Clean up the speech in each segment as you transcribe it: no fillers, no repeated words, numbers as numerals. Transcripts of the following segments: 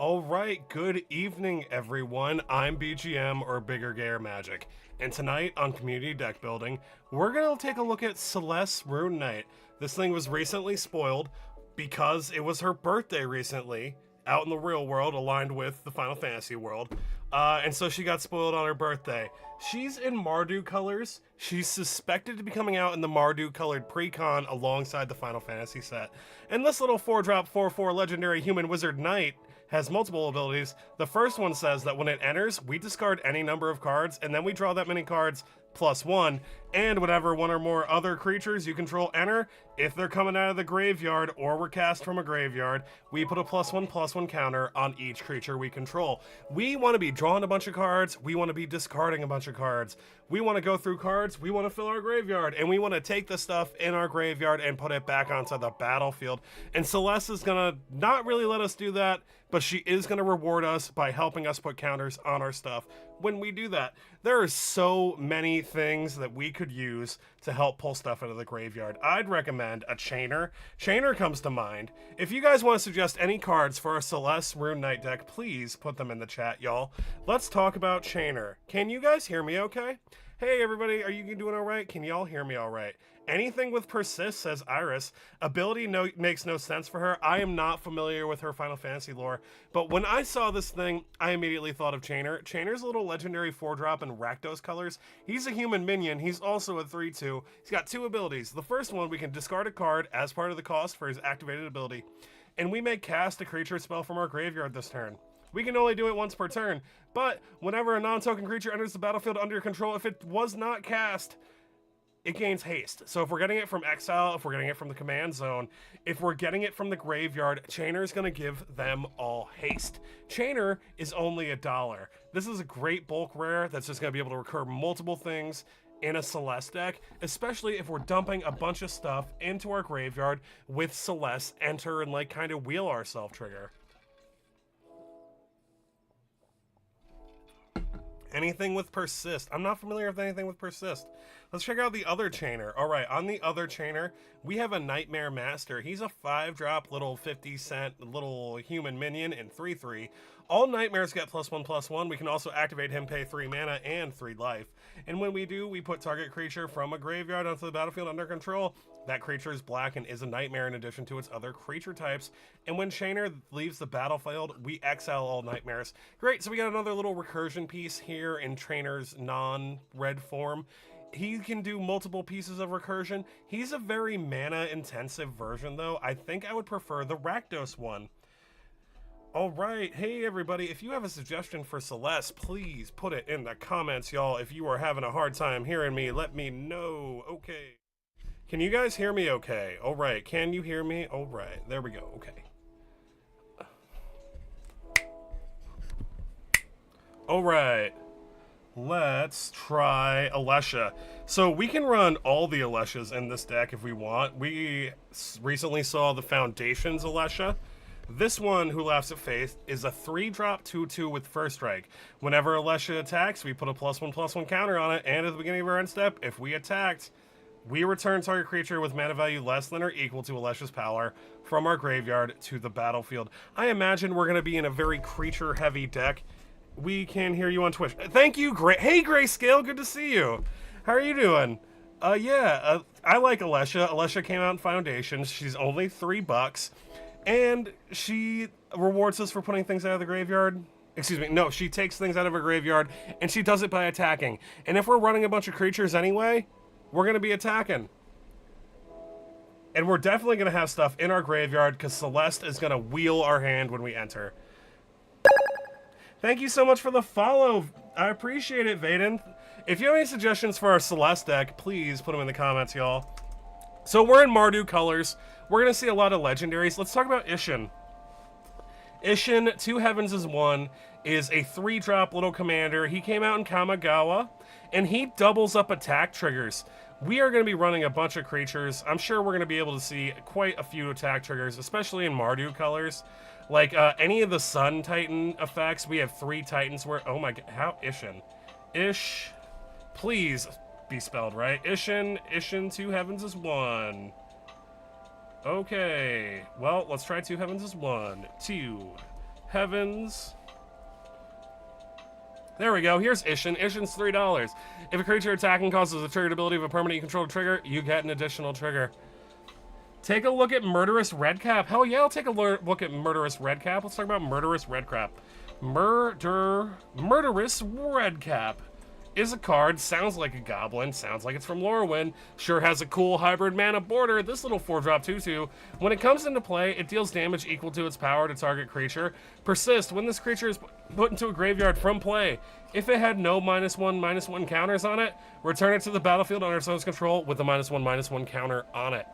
Alright, good evening everyone. I'm BGM or Bigger Gayer Magic, and tonight on Community Deck Building, we're gonna take a look at Celes Rune Knight. This thing was recently spoiled because it was her birthday recently, out in the real world, aligned with the Final Fantasy world. And so she got spoiled on her birthday. She's in Mardu colors. She's suspected to be coming out in the Mardu colored pre-con alongside the Final Fantasy set. And this little 4-drop 4/4 legendary human wizard knight has multiple abilities. The first one says that when it enters, we discard any number of cards, and then we draw that many cards +1, and whenever one or more other creatures you control enter, if they're coming out of the graveyard or were cast from a graveyard, we put a +1/+1 counter on each creature we control. We want to be drawing a bunch of cards, we want to be discarding a bunch of cards, we want to go through cards, we want to fill our graveyard, and we want to take the stuff in our graveyard and put it back onto the battlefield. And Celes is gonna not really let us do that, but she is gonna reward us by helping us put counters on our stuff when we do that. There are so many things that we could use to help pull stuff out of the graveyard. I'd recommend a Chainer. Chainer comes to mind. If you guys want to suggest any cards for our Celes Rune Knight deck, please put them in the chat, y'all. Let's talk about Chainer. Can you guys hear me okay? Hey everybody, are you doing alright? Can y'all hear me alright? Anything with persist, says Iris. Ability makes no sense for her. I am not familiar with her Final Fantasy lore, but when I saw this thing, I immediately thought of Chainer. Chainer's a little legendary 4-drop in Rakdos colors. He's a human minion. He's also a 3/2. He's got 2 abilities. The first one, we can discard a card as part of the cost for his activated ability, and we may cast a creature spell from our graveyard this turn. We can only do it once per turn, but whenever a non-token creature enters the battlefield under your control, if it was not cast, it gains haste. So if we're getting it from exile, if we're getting it from the command zone, if we're getting it from the graveyard, Chainer is going to give them all haste. Chainer is only $1. This is a great bulk rare that's just going to be able to recur multiple things in a Celes deck, especially if we're dumping a bunch of stuff into our graveyard with Celes enter and like kind of wheel ourselves trigger. Anything with persist. I'm not familiar with anything with persist. Let's check out the other Chainer. All right, on the other Chainer, we have a Nightmare Master. He's a 5-drop little 50-cent little human minion in 3/3. All nightmares get +1/+1. We can also activate him, pay 3 mana and 3 life. And when we do, we put target creature from a graveyard onto the battlefield under control. That creature is black and is a nightmare in addition to its other creature types. And when Chainer leaves the battlefield, we exile all nightmares. Great, so we got another little recursion piece here in Chainer's non-red form. He can do multiple pieces of recursion. He's a very mana-intensive version, though. I think I would prefer the Rakdos one. All right, hey everybody, if you have a suggestion for Celes, please put it in the comments, y'all. If you are having a hard time hearing me, let me know. Okay. Can you guys hear me okay? All right, can you hear me? All right, there we go, okay. All right, let's try Alesha. So we can run all the Aleshas in this deck if we want. We recently saw the Foundations Alesha. This one, Who Laughs at Faith, is a 3-drop 2/2 with First Strike. Whenever Alesha attacks, we put a +1/+1 counter on it, and at the beginning of our end step, if we attacked, we return target creature with mana value less than or equal to Alesha's power from our graveyard to the battlefield. I imagine we're going to be in a very creature-heavy deck. We can hear you on Twitch. Thank you, Hey, Grayscale, good to see you. How are you doing? I like Alesha. Alesha came out in Foundations. She's only $3. And she rewards us for putting things out of the graveyard. Excuse me, no, she takes things out of her graveyard, and she does it by attacking. And if we're running a bunch of creatures anyway, we're going to be attacking. And we're definitely going to have stuff in our graveyard, because Celeste is going to wheel our hand when we enter. Thank you so much for the follow. I appreciate it, Vaden. If you have any suggestions for our Celeste deck, please put them in the comments, y'all. So we're in Mardu colors. We're going to see a lot of legendaries. Let's talk about Ishin. Ishin, 2 Heavens is 1, is a 3-drop little commander. He came out in Kamigawa, and he doubles up attack triggers. We are going to be running a bunch of creatures. I'm sure we're going to be able to see quite a few attack triggers, especially in Mardu colors. Like any of the Sun Titan effects, we have 3 Titans where, oh my god, how Ishin? Ish, please be spelled right. Ishin, 2 Heavens is 1. Okay, well, let's try 2 Heavens is 1. 2 heavens. There we go. Here's Ishin. Ishin's $3. If a creature attacking causes a triggered ability of a permanent you control to trigger, you get an additional trigger. Take a look at Murderous Redcap. Hell yeah, I'll take a look at Murderous Redcap. Let's talk about Murderous Redcap. Murderous Redcap is a card, sounds like a goblin, sounds like it's from Lorwyn, sure has a cool hybrid mana border. This little 4-drop 2/2, when it comes into play, it deals damage equal to its power to target creature. Persist, when this creature is put into a graveyard from play, if it had no -1/-1 counters on it, return it to the battlefield under its own control with a -1/-1 counter on it.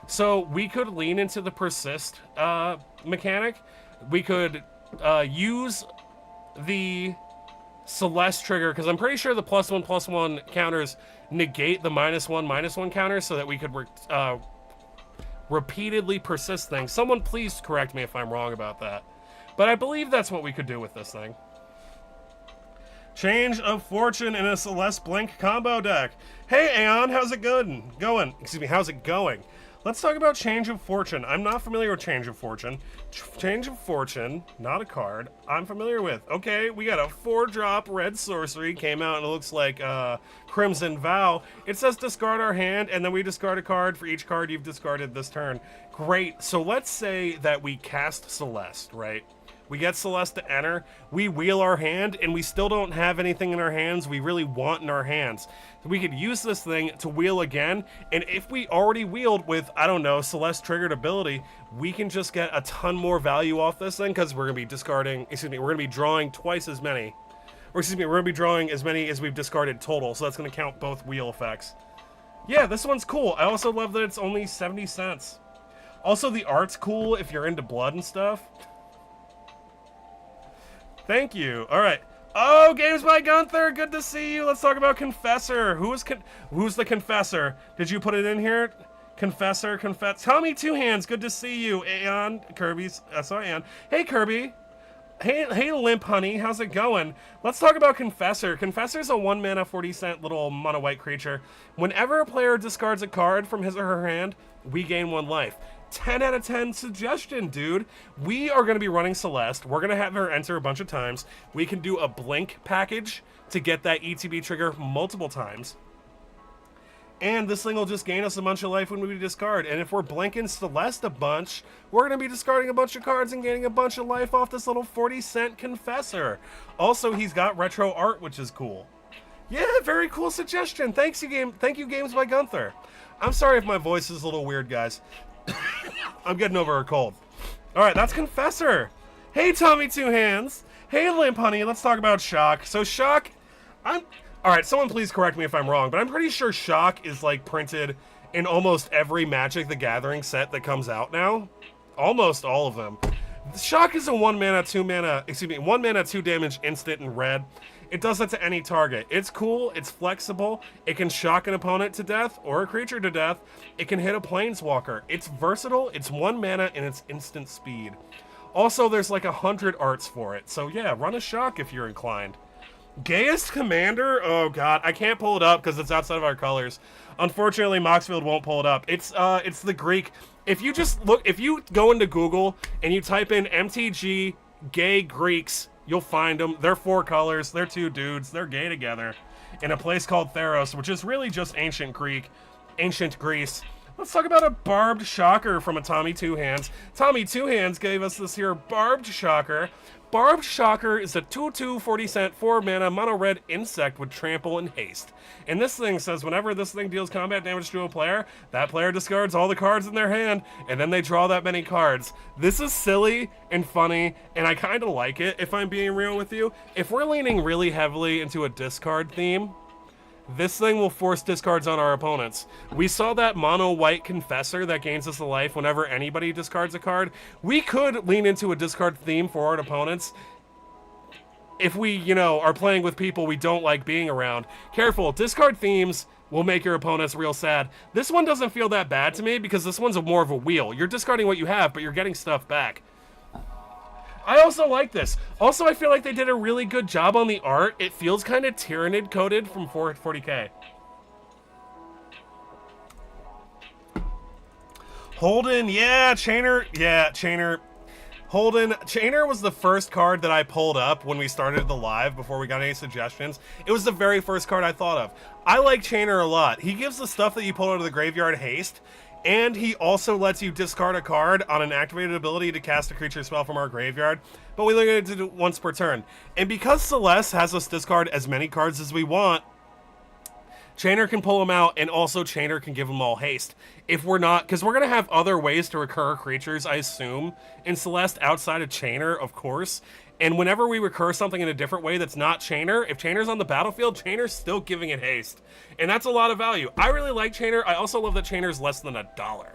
So we could lean into the persist mechanic. We could use the Celes trigger, because I'm pretty sure the +1/+1 counters negate the -1/-1 counters, so that we could repeatedly persist things. Someone please correct me if I'm wrong about that. But I believe that's what we could do with this thing. Change of Fortune in a Celes Blink combo deck. Hey Aeon, how's it going? Excuse me, how's it going? Let's talk about Change of Fortune. I'm not familiar with Change of Fortune. Change of Fortune, not a card I'm familiar with. Okay, we got a 4-drop red sorcery. Came out and it looks like Crimson Vow. It says discard our hand, and then we discard a card for each card you've discarded this turn. Great, so let's say that we cast Celeste, right? We get Celeste to enter, we wheel our hand, and we still don't have anything in our hands we really want in our hands. We could use this thing to wheel again, and if we already wheeled with, I don't know, Celeste triggered ability, we can just get a ton more value off this thing, because we're going to be discarding, we're going to be drawing twice as many. Or we're going to be drawing as many as we've discarded total, so that's going to count both wheel effects. Yeah, this one's cool. I also love that it's only 70 cents. Also, the art's cool if you're into blood and stuff. Thank you. All right. Oh, Games by Gunther. Good to see you. Let's talk about Confessor. Who's the Confessor? Did you put it in here? Confessor, Tommy Two Hands. Good to see you. Aeon, Kirby's. Sorry, Aeon. Hey, Kirby. Hey, Limp Honey. How's it going? Let's talk about Confessor. Confessor's a 1-mana, 40-cent little mono-white creature. Whenever a player discards a card from his or her hand, we gain 1 life. 10 out of 10 suggestion, dude. We are going to be running Celeste. We're going to have her enter a bunch of times. We can do a blink package to get that ETB trigger multiple times. And this thing will just gain us a bunch of life when we discard. And if we're blinking Celeste a bunch, we're going to be discarding a bunch of cards and gaining a bunch of life off this little 40-cent Confessor. Also, he's got retro art, which is cool. Yeah, very cool suggestion. Thank you, Games by Gunther. I'm sorry if my voice is a little weird, guys. I'm getting over a cold. Alright, that's Confessor. Hey, Tommy Two Hands. Hey, Limp Honey. Let's talk about Shock. So Shock, alright, someone please correct me if I'm wrong, but I'm pretty sure Shock is like printed in almost every Magic the Gathering set that comes out now. Almost all of them. Shock is a 1-mana, 1-mana, 2 damage instant in red. It does that to any target. It's cool, it's flexible, it can shock an opponent to death or a creature to death. It can hit a planeswalker. It's versatile, it's 1 mana, and it's instant speed. Also, there's like 100 arts for it, so yeah, run a Shock if you're inclined. Gayest Commander? Oh god, I can't pull it up because it's outside of our colors. Unfortunately, Moxfield won't pull it up. It's the Greek. If you go into Google and you type in MTG gay Greeks, you'll find them. They're 4 colors. They're 2 dudes. They're gay together in a place called Theros, which is really just ancient Greece. Let's talk about a Barbed Shocker from a Tommy Two Hands. Tommy Two Hands gave us this here Barbed Shocker. Barbed Shocker is a 2/2 40-cent 4-mana mono-red insect with trample and haste. And this thing says whenever this thing deals combat damage to a player, that player discards all the cards in their hand, and then they draw that many cards. This is silly and funny, and I kind of like it, if I'm being real with you. If we're leaning really heavily into a discard theme, this thing will force discards on our opponents. We saw that mono-white Confessor that gains us a life whenever anybody discards a card. We could lean into a discard theme for our opponents if we, are playing with people we don't like being around. Careful, discard themes will make your opponents real sad. This one doesn't feel that bad to me because this one's more of a wheel. You're discarding what you have, but you're getting stuff back. I also like this. Also, I feel like they did a really good job on the art. It feels kind of Tyranid coded from 40K. Holden, yeah, Chainer. Holden, Chainer was the first card that I pulled up when we started the live before we got any suggestions. It was the very first card I thought of. I like Chainer a lot. He gives the stuff that you pull out of the graveyard haste, and he also lets you discard a card on an activated ability to cast a creature spell from our graveyard, but we limit it to once per turn. And because Celes has us discard as many cards as we want, Chainer can pull them out, and also Chainer can give them all haste. If we're not, because we're going to have other ways to recur creatures, I assume, in Celeste outside of Chainer, of course. And whenever we recur something in a different way that's not Chainer, if Chainer's on the battlefield, Chainer's still giving it haste. And that's a lot of value. I really like Chainer. I also love that Chainer's less than $1.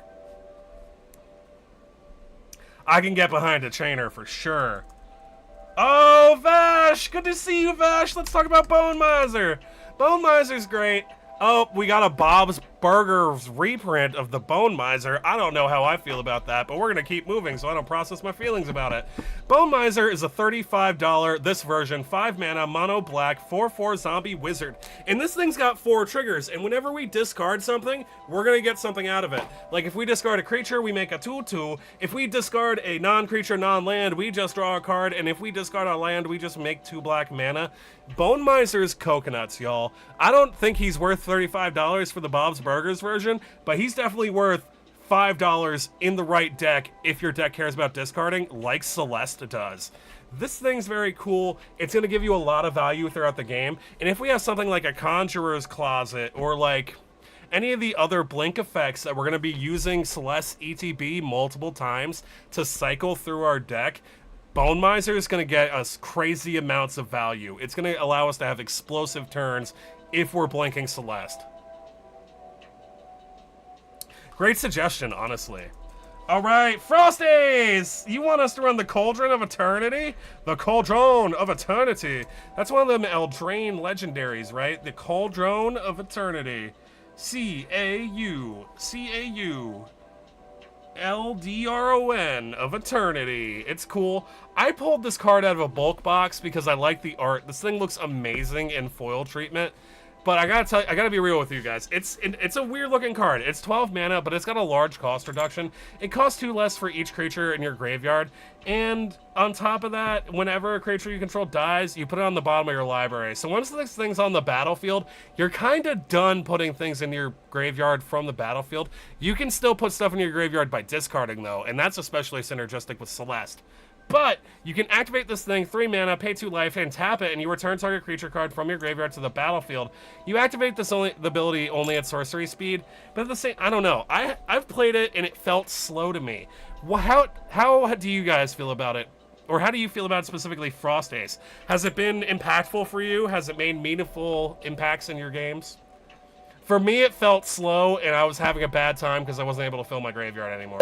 I can get behind a Chainer for sure. Oh, Vash! Good to see you, Vash! Let's talk about Bone Miser! Bone Miser's great. Oh, we got a Bob's Burgers reprint of the Bone Miser. I don't know how I feel about that, but we're going to keep moving so I don't process my feelings about it. Bone Miser is a $35, this version, 5 mana, mono black, 4/4 zombie wizard. And this thing's got 4 triggers, and whenever we discard something, we're going to get something out of it. Like if we discard a creature, we make a 2/2. If we discard a non-creature, non-land, we just draw a card, and if we discard a land, we just make 2 black mana. Bone Miser's coconuts, y'all. I don't think he's worth $35 for the Bob's Burgers version, but he's definitely worth $5 in the right deck if your deck cares about discarding, like Celeste does. This thing's very cool. It's going to give you a lot of value throughout the game, and if we have something like a Conjurer's Closet or like any of the other blink effects that we're going to be using Celeste ETB multiple times to cycle through our deck, Bone Miser is going to get us crazy amounts of value. It's going to allow us to have explosive turns if we're blinking Celeste. Great suggestion, honestly. All right, Frosties! You want us to run the Cauldron of Eternity? The Cauldron of Eternity. That's one of them Eldraine legendaries, right? The Cauldron of Eternity. C-A-U. C-A-U. L-D-R-O-N of Eternity. It's cool. I pulled this card out of a bulk box because I like the art. This thing looks amazing in foil treatment. But I gotta tell you, I gotta be real with you guys. It's a weird looking card. It's 12 mana, but it's got a large cost reduction. It costs 2 less for each creature in your graveyard. And on top of that, whenever a creature you control dies, you put it on the bottom of your library. So once this thing's on the battlefield, you're kind of done putting things in your graveyard from the battlefield. You can still put stuff in your graveyard by discarding, though, and that's especially synergistic with Celeste. But you can activate this thing, 3 mana, pay 2 life, and tap it, and you return target creature card from your graveyard to the battlefield. You activate this the ability only at sorcery speed, but at the same, I don't know. I've played it and it felt slow to me. Well, how do you guys feel about it? Or how do you feel about specifically Frost Ace? Has it been impactful for you? Has it made meaningful impacts in your games? For me, it felt slow, and I was having a bad time because I wasn't able to fill my graveyard anymore.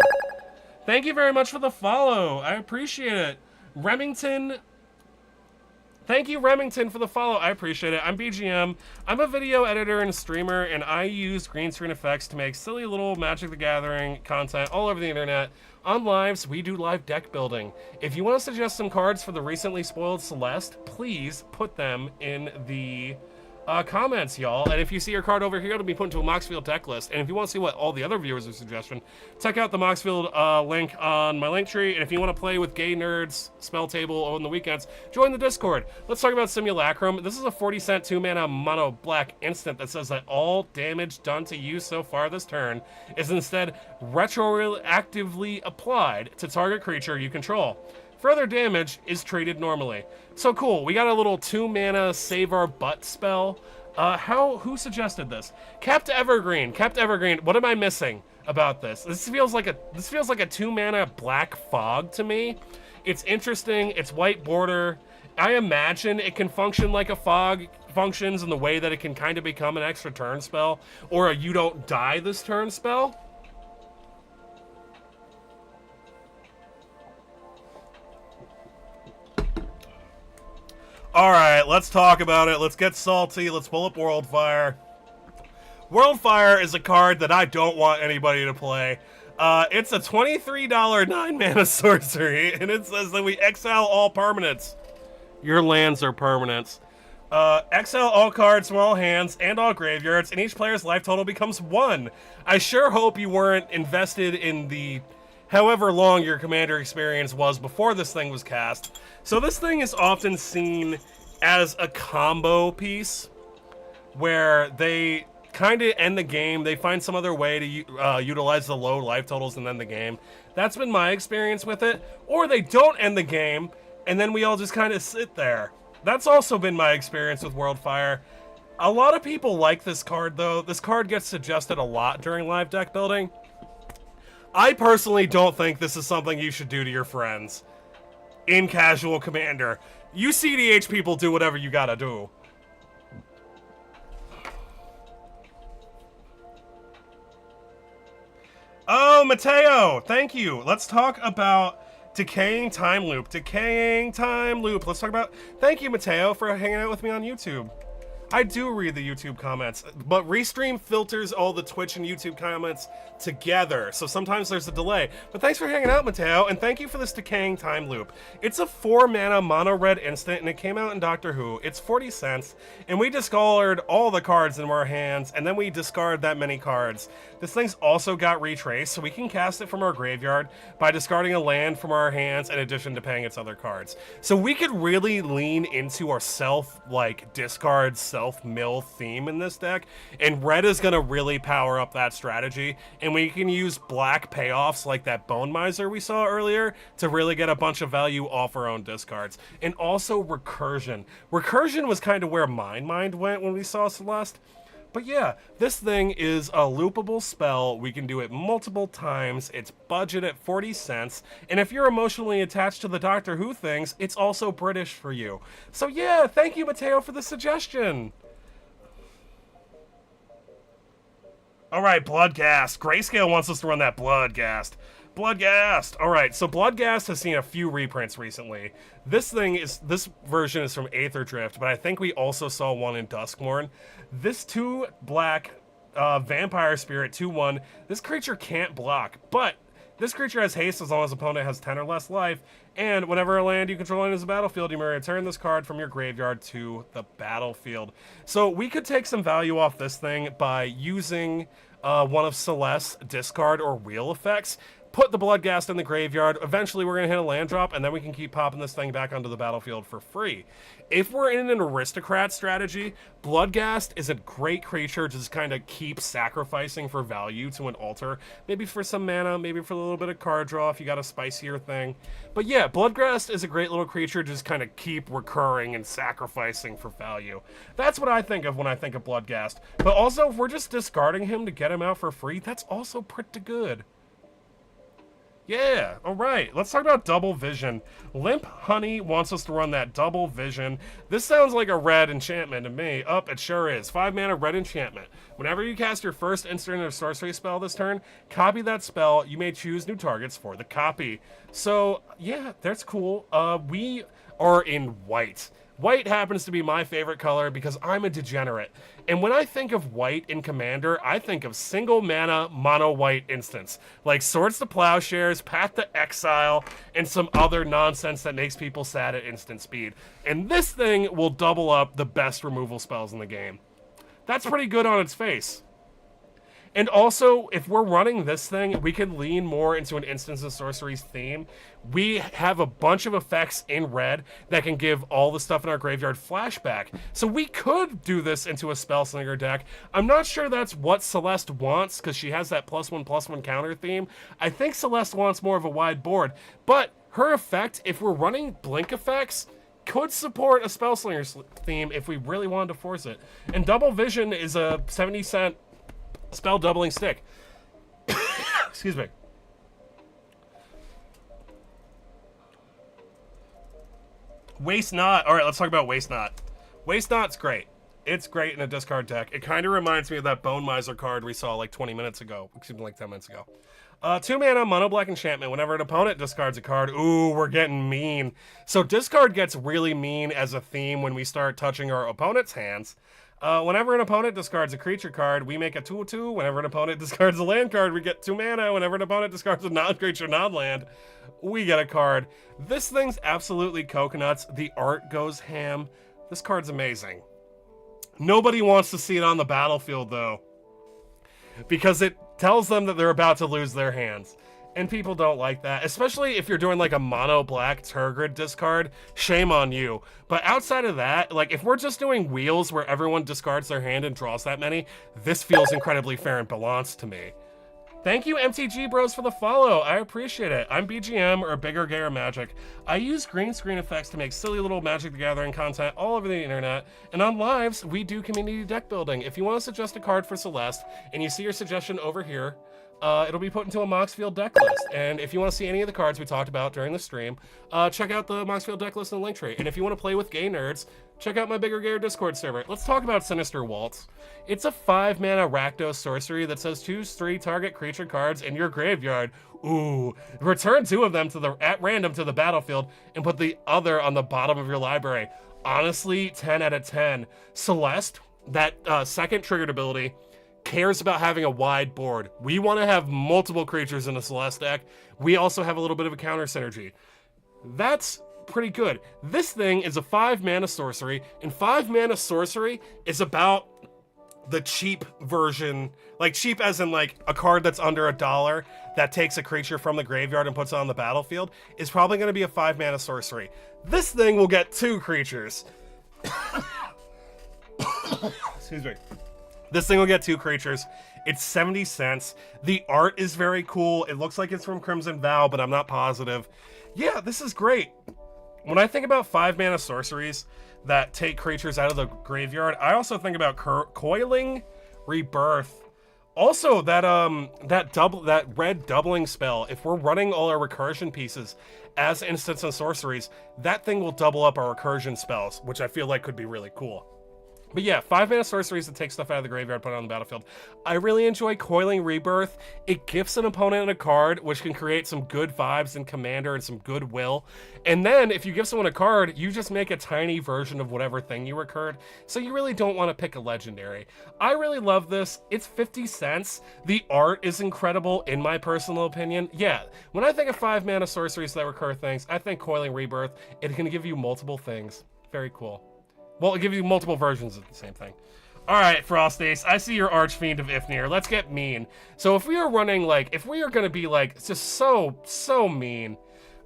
Thank you very much for the follow. I appreciate it. Remington. Thank you, Remington, for the follow. I appreciate it. I'm BGM. I'm a video editor and streamer, and I use green screen effects to make silly little Magic the Gathering content all over the internet. On lives, we do live deck building. If you want to suggest some cards for the recently spoiled Celeste, please put them in the comments, y'all. And if you see your card over here, it'll be put into a Moxfield deck list. And if you want to see what all the other viewers are suggesting, check out the Moxfield link on my link tree. And if you want to play with gay nerds, spell table on the weekends, join the Discord. Let's talk about Simulacrum. This is a 40-cent 2-mana mono black instant that says that all damage done to you so far this turn is instead retroactively applied to target creature you control. Further damage is treated normally. So cool, we got a little 2-mana save our butt spell. Who suggested this? Kept Evergreen, what am I missing about this? This feels like a 2-mana black fog to me. It's interesting, it's white border. I imagine it can function like a fog functions in the way that it can kind of become an extra turn spell, or a you don't die this turn spell. Alright, let's talk about it. Let's get salty. Let's pull up Worldfire. Worldfire is a card that I don't want anybody to play. It's a $23 9-mana sorcery, and it says that we exile all permanents. Your lands are permanents. Exile all cards from all hands and all graveyards, and each player's life total becomes 1. I sure hope you weren't invested in the however long your commander experience was before this thing was cast. So this thing is often seen as a combo piece where they kind of end the game. They find some other way to utilize the low life totals and end the game. That's been my experience with it. Or they don't end the game, and then we all just kind of sit there. That's also been my experience with Worldfire. A lot of people like this card, though. This card gets suggested a lot during live deck building. I personally don't think this is something you should do to your friends in casual Commander. You CDH people do whatever you gotta do. Oh, Mateo, thank you. Let's talk about Decaying Time Loop. Decaying Time Loop. Let's talk about... Thank you, Mateo, for hanging out with me on YouTube. I do read the YouTube comments, but Restream filters all the Twitch and YouTube comments together, so sometimes there's a delay. But thanks for hanging out, Mateo, and thank you for this Decaying Time Loop. It's a 4-mana mono-red instant, and it came out in Doctor Who. It's 40 cents, and we discard all the cards in our hands, and then we discard that many cards. This thing's also got Retrace, so we can cast it from our graveyard by discarding a land from our hands in addition to paying its other cards. So we could really lean into our discard, self-mill theme in this deck, and red is going to really power up that strategy, and we can use black payoffs like that Bone Miser we saw earlier to really get a bunch of value off our own discards. And also Recursion. Recursion was kind of where my mind went when we saw Celeste. But yeah, this thing is a loopable spell. We can do it multiple times. It's budget at 40 cents. And if you're emotionally attached to the Doctor Who things, it's also British for you. So yeah, thank you, Mateo, for the suggestion. All right, Bloodghast. Grayscale wants us to run that Bloodghast. Bloodghast. All right, so Bloodghast has seen a few reprints recently. This version is from Aether Drift, but I think we also saw one in Duskmourn. This 2-black vampire spirit 2/1. This creature can't block, but this creature has haste as long as opponent has 10 or less life, and whenever a land you control enters the battlefield, you may return this card from your graveyard to the battlefield. So we could take some value off this thing by using one of Celeste's discard or wheel effects. Put the Bloodghast in the graveyard. Eventually we're going to hit a land drop, and then we can keep popping this thing back onto the battlefield for free. If we're in an aristocrat strategy, Bloodghast is a great creature to just kind of keep sacrificing for value to an altar. Maybe for some mana, maybe for a little bit of card draw if you got a spicier thing. But yeah, Bloodghast is a great little creature to just kind of keep recurring and sacrificing for value. That's what I think of when I think of Bloodghast. But also, if we're just discarding him to get him out for free, that's also pretty good. Yeah, all right, let's talk about Double Vision. Limp Honey wants us to run that Double Vision. This sounds like a red enchantment to me. It sure is. 5-mana red enchantment. Whenever you cast your first instant or sorcery spell this turn, copy that spell. You may choose new targets for the copy. So, yeah, that's cool. We are in white. White happens to be my favorite color because I'm a degenerate. And when I think of white in Commander, I think of single mana mono white instants, like Swords to Plowshares, Path to Exile, and some other nonsense that makes people sad at instant speed. And this thing will double up the best removal spells in the game. That's pretty good on its face. And also, if we're running this thing, we can lean more into an Instants of Sorceries theme. We have a bunch of effects in red that can give all the stuff in our graveyard flashback. So we could do this into a Spellslinger deck. I'm not sure that's what Celeste wants, because she has that +1/+1 counter theme. I think Celeste wants more of a wide board. But her effect, if we're running Blink effects, could support a Spellslinger theme if we really wanted to force it. And Double Vision is a 70-cent spell doubling stick. Excuse me. Waste Not. All right, let's talk about Waste Not. Waste Not's great. It's great in a discard deck. It kind of reminds me of that Bone Miser card we saw like 20 minutes ago. Excuse me, like 10 minutes ago. 2-mana mono black enchantment. Whenever an opponent discards a card, ooh, we're getting mean. So discard gets really mean as a theme when we start touching our opponent's hands. Whenever an opponent discards a creature card, we make a 2/2. Whenever an opponent discards a land card, we get 2 mana. Whenever an opponent discards a non-creature, non-land, we get a card. This thing's absolutely coconuts. The art goes ham. This card's amazing. Nobody wants to see it on the battlefield, though, because it tells them that they're about to lose their hands. And people don't like that, especially if you're doing like a mono black Turgid discard. Shame on you. But outside of that, like if we're just doing wheels where everyone discards their hand and draws that many, this feels incredibly fair and balanced to me. Thank you, MTG Bros, for the follow. I appreciate it. I'm BGM, or Bigger Gayer Magic. I use green screen effects to make silly little Magic the Gathering content all over the internet. And on lives, we do community deck building. If you want to suggest a card for Celeste, and you see your suggestion over here, it'll be put into a Moxfield deck list. And if you want to see any of the cards we talked about during the stream, check out the Moxfield deck list in the link tree. And if you want to play with gay nerds, check out my Bigger Gayer Discord server. Let's talk about Sinister Waltz. It's a 5-mana Rakdos sorcery that says choose 3 target creature cards in your graveyard. Ooh. Return 2 of them at random to the battlefield and put the other on the bottom of your library. Honestly, 10 out of 10. Celeste, that second triggered ability, cares about having a wide board. We want to have multiple creatures in a Celeste deck. We also have a little bit of a counter synergy. That's pretty good. This thing is a 5-mana sorcery, and 5-mana sorcery is about the cheap version, like cheap as in like a card that's under $1 that takes a creature from the graveyard and puts it on the battlefield, is probably going to be a 5-mana sorcery. This thing will get 2 creatures. Excuse me. This thing will get 2 creatures. It's 70 cents. The art is very cool. It looks like it's from Crimson Vow, but I'm not positive. Yeah, this is great. When I think about 5-mana sorceries that take creatures out of the graveyard, I also think about Coiling Rebirth. Also, that red doubling spell, if we're running all our recursion pieces as instants and sorceries, that thing will double up our recursion spells, which I feel like could be really cool. But yeah, 5-mana sorceries that take stuff out of the graveyard, put it on the battlefield. I really enjoy Coiling Rebirth. It gifts an opponent a card, which can create some good vibes in Commander and some goodwill. And then, if you give someone a card, you just make a tiny version of whatever thing you recurred. So you really don't want to pick a legendary. I really love this. It's 50 cents. The art is incredible, in my personal opinion. Yeah, when I think of 5-mana sorceries that recur things, I think Coiling Rebirth. It can give you multiple things. Very cool. Well, it gives you multiple versions of the same thing. All right, Frostace, I see your Archfiend of Ifnir. Let's get mean. So if we are running, like, if we are going to be, like, just so mean,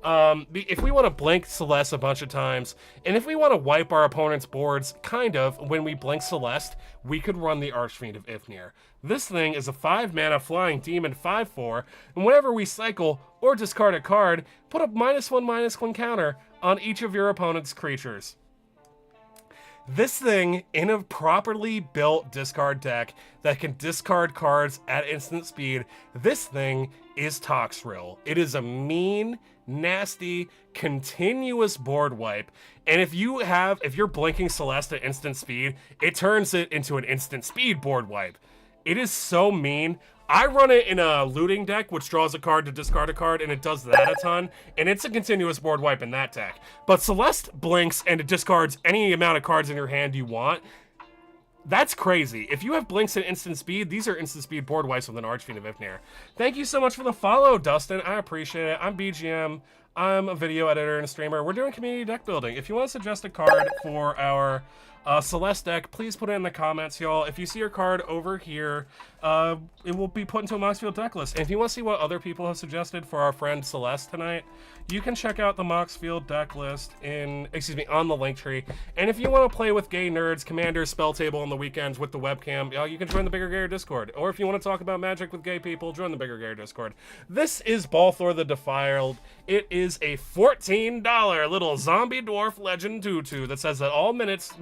if we want to blink Celeste a bunch of times, and if we want to wipe our opponent's boards, kind of, when we blink Celeste, we could run the Archfiend of Ifnir. This thing is a 5-mana flying demon 5/4, and whenever we cycle or discard a card, put a -1/-1 counter on each of your opponent's creatures. This thing, in a properly built discard deck that can discard cards at instant speed, this thing is Toxrill. It is a mean, nasty, continuous board wipe. And if you're blinking Celeste at instant speed, it turns it into an instant speed board wipe. It is so mean. I run it in a looting deck, which draws a card to discard a card, and it does that a ton, and it's a continuous board wipe in that deck. But Celeste blinks and it discards any amount of cards in your hand you want. That's crazy. If you have blinks at instant speed, these are instant speed board wipes with an Archfiend of Ifnir. Thank you so much for the follow, Dustin. I appreciate it. I'm BGM. I'm a video editor and a streamer. We're doing community deck building. If you want to suggest a card for our Celeste deck, please put it in the comments, y'all. If you see your card over here, it will be put into a Moxfield deck list. And if you want to see what other people have suggested for our friend Celeste tonight, you can check out the Moxfield deck list on the link tree. And if you want to play with gay nerds, Commander, Spell Table on the weekends with the webcam, you can join the Bigger Gayer Discord. Or if you want to talk about Magic with gay people, join the Bigger Gayer Discord. This is Balthor the Defiled. It is a $14 little zombie dwarf legend tutu that says that all minions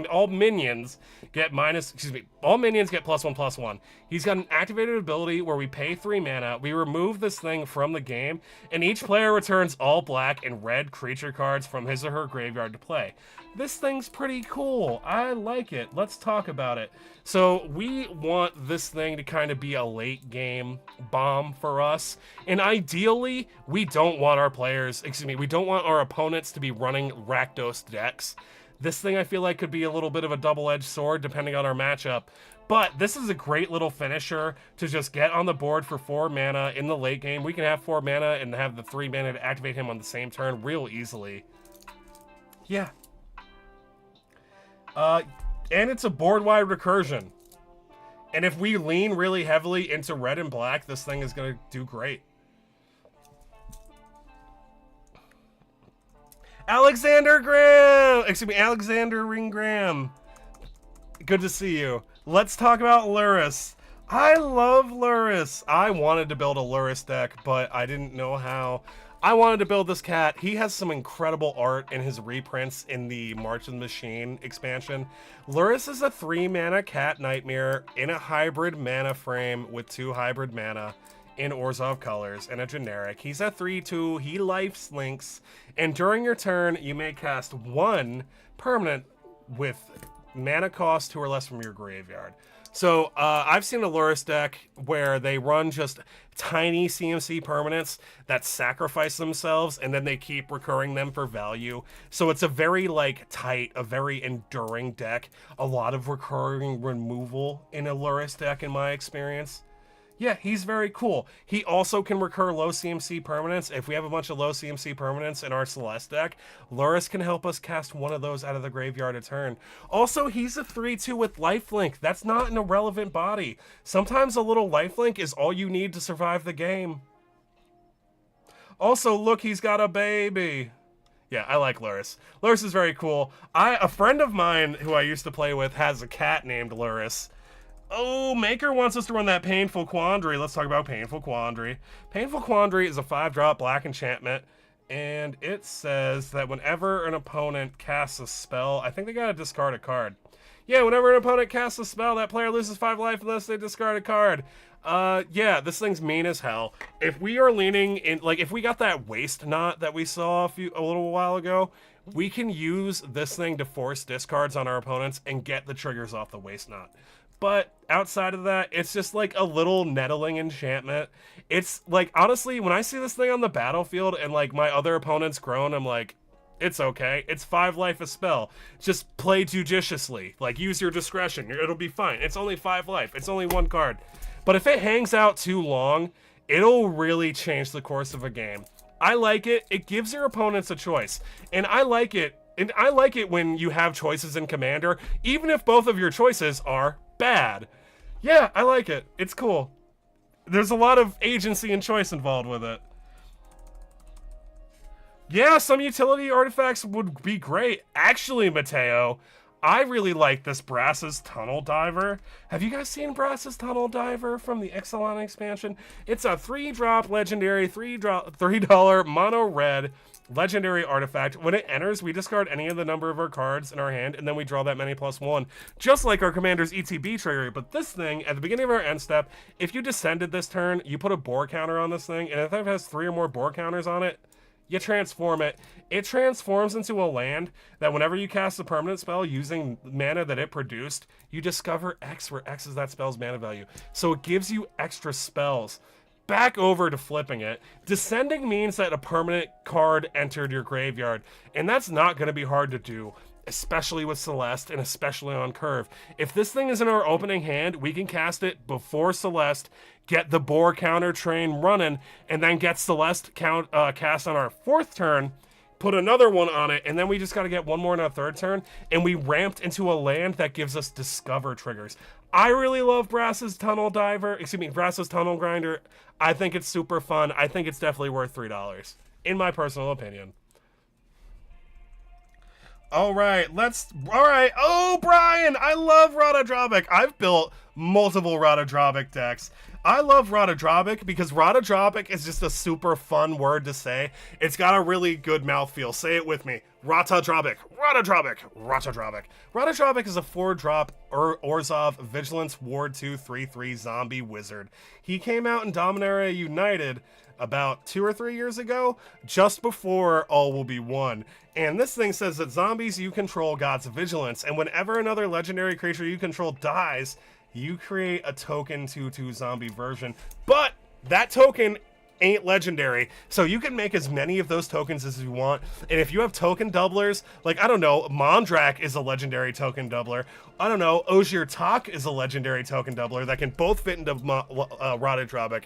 get +1/+1. He's got an activated ability where we pay 3 mana, we remove this thing from the game, and each player returns all black and red creature cards from his or her graveyard to play. This thing's pretty cool. I like it. Let's talk about it. So we want this thing to kind of be a late game bomb for us. And ideally, we don't want our opponents to be running Rakdos decks. This thing I feel like could be a little bit of a double-edged sword depending on our matchup. But this is a great little finisher to just get on the board for 4 mana in the late game. We can have 4 mana and have the 3 mana to activate him on the same turn real easily. Yeah. And it's a board-wide recursion. And if we lean really heavily into red and black, this thing is going to do great. Alexander Graham! Excuse me, Alexander Ring Graham. Good to see you. Let's talk about Luris. I love Luris. I wanted to build a Luris deck, but I didn't know how. I wanted to build this cat. He has some incredible art in his reprints in the March of the Machine expansion. Luris is a 3-mana cat nightmare in a hybrid mana frame with 2 hybrid mana in Orzhov colors and a generic. He's a 3/2, he life slinks, and during your turn, you may cast 1 permanent with mana cost 2 or less from your graveyard. So I've seen a Luris deck where they run just tiny CMC permanents that sacrifice themselves and then they keep recurring them for value. So it's a very tight, a very enduring deck. A lot of recurring removal in a Luris deck in my experience. Yeah, he's very cool. He also can recur low CMC permanents. If we have a bunch of low CMC permanents in our Celes deck, Luris can help us cast one of those out of the graveyard a turn. Also, he's a 3/2 with lifelink. That's not an irrelevant body. Sometimes a little lifelink is all you need to survive the game. Also, look, he's got a baby. Yeah, I like Luris. Luris is very cool. A friend of mine who I used to play with has a cat named Luris. Oh, Maker wants us to run that Painful Quandary. Let's talk about Painful Quandary. Painful Quandary is a 5-drop black enchantment, and it says that whenever an opponent casts a spell, I think they gotta discard a card. Yeah, whenever an opponent casts a spell, that player loses 5 life unless they discard a card. Yeah, this thing's mean as hell. If we are leaning in, if we got that waste knot that we saw a little while ago, we can use this thing to force discards on our opponents and get the triggers off the waste knot. But outside of that, it's just a little nettling enchantment. It's honestly, when I see this thing on the battlefield and my other opponent's grown, I'm like, it's okay. It's 5 life a spell. Just play judiciously. Use your discretion. It'll be fine. It's only 5 life. It's only 1 card. But if it hangs out too long, it'll really change the course of a game. I like it. It gives your opponents a choice. And I like it. And I like it when you have choices in Commander, even if both of your choices are bad. Yeah, I like it. It's cool. There's a lot of agency and choice involved with it. Yeah, some utility artifacts would be great. Actually, Mateo, I really like this Brass's Tunnel Diver. Have you guys seen Brass's Tunnel Diver from the Ixalan expansion? It's a 3-drop legendary, $3 mono red legendary artifact. When it enters, we discard any of the number of our cards in our hand, and then we draw that many +1, just like our commander's ETB trigger. But this thing, at the beginning of our end step, if you descended this turn, you put a boar counter on this thing, and if it has 3 or more boar counters on it, you transform it. It transforms into a land that whenever you cast a permanent spell using mana that it produced, you discover X, where X is that spell's mana value. So it gives you extra spells. Back over to flipping it. Descending means that a permanent card entered your graveyard, and that's not going to be hard to do, especially with Celeste and especially on curve. If this thing is in our opening hand, we can cast it before Celeste, get the boar counter train running, and then get Celeste cast on our 4th turn, put another one on it, and then we just got to get 1 more on our 3rd turn, and we ramped into a land that gives us discover triggers. I really love Brass's Tunnel Grinder. I think it's super fun. I think it's definitely worth $3, in my personal opinion. All right. Oh, Brian, I love Radha-Drobic. I've built multiple Radha-Drobic decks. I love Radha-Drobic because Radha-Drobic is just a super fun word to say. It's got a really good mouthfeel. Say it with me. Radha-Drobic. Radha-Drobic. Radha-Drobic. Radha-Drobic is a 4-drop Orzhov Vigilance Ward 2 3/3 zombie wizard. He came out in Dominaria United about 2 or 3 years ago, just before All Will Be One. And this thing says that zombies you control God's Vigilance, and whenever another legendary creature you control dies, you create a token 2/2 zombie version. But that token ain't legendary, so you can make as many of those tokens as you want. And if you have token doublers, I don't know, Mondrak is a legendary token doubler. I don't know, Ogier Tak is a legendary token doubler that can both fit into Radha-Drobic.